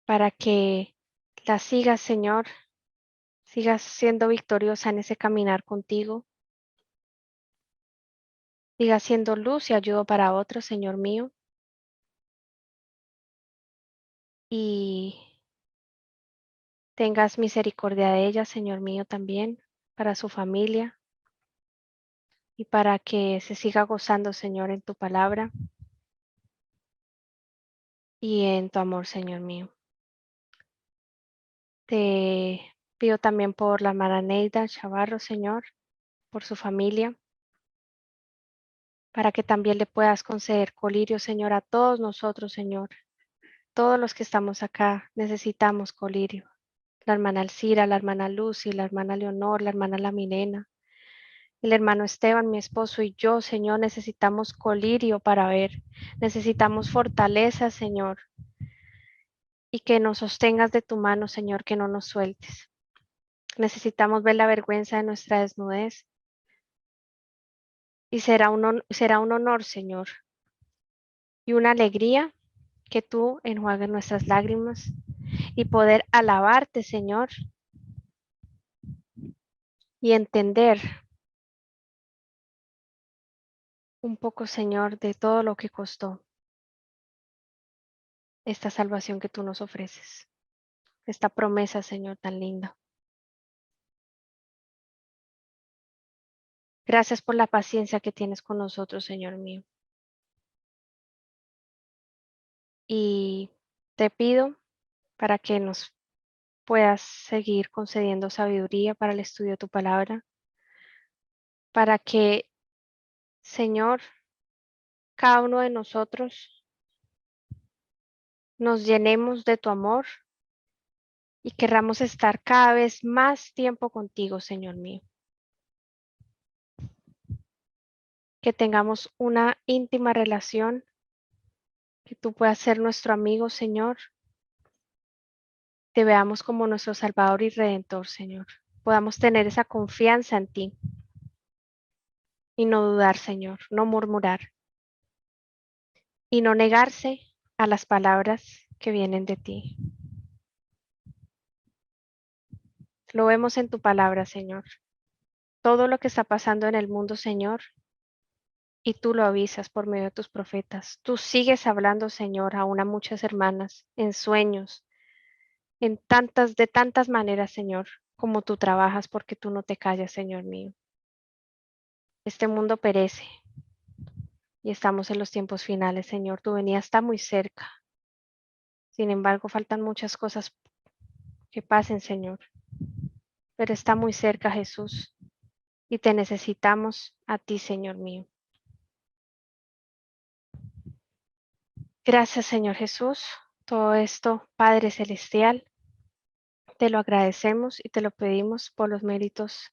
para que la sigas, Señor, sigas siendo victoriosa en ese caminar contigo. Sigas siendo luz y ayuda para otros, Señor mío. Y tengas misericordia de ella, Señor mío, también, para su familia. Y para que se siga gozando, Señor, en tu palabra y en tu amor, Señor mío. Te pido también por la hermana Neida Chavarro, Señor, por su familia, para que también le puedas conceder colirio, Señor, a todos nosotros, Señor. Todos los que estamos acá necesitamos colirio. La hermana Alcira, la hermana Lucy, la hermana Leonor, la hermana La Milena, el hermano Esteban, mi esposo y yo, Señor, necesitamos colirio para ver. Necesitamos fortaleza, Señor. Y que nos sostengas de tu mano, Señor, que no nos sueltes. Necesitamos ver la vergüenza de nuestra desnudez. Y será un honor, Señor, y una alegría que tú enjuagues nuestras lágrimas y poder alabarte, Señor, y entender un poco, Señor, de todo lo que costó esta salvación que tú nos ofreces. Esta promesa, Señor, tan linda. Gracias por la paciencia que tienes con nosotros, Señor mío. Y te pido para que nos puedas seguir concediendo sabiduría para el estudio de tu palabra, para que, Señor, cada uno de nosotros nos llenemos de tu amor y querramos estar cada vez más tiempo contigo, Señor mío. Que tengamos una íntima relación, que tú puedas ser nuestro amigo, Señor. Te veamos como nuestro Salvador y Redentor, Señor. Podamos tener esa confianza en ti y no dudar, Señor, no murmurar y no negarse a las palabras que vienen de ti. Lo vemos en tu palabra, Señor. Todo lo que está pasando en el mundo, Señor, y tú lo avisas por medio de tus profetas. Tú sigues hablando, Señor, aún a muchas hermanas, en sueños, de tantas maneras, Señor, como tú trabajas, porque tú no te callas, Señor mío. Este mundo perece y estamos en los tiempos finales, Señor. Tu venida está muy cerca. Sin embargo, faltan muchas cosas que pasen, Señor. Pero está muy cerca, Jesús, y te necesitamos a ti, Señor mío. Gracias, Señor Jesús. Todo esto, Padre Celestial, te lo agradecemos y te lo pedimos por los méritos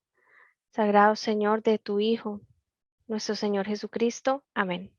sagrado Señor, de tu Hijo, nuestro Señor Jesucristo. Amén.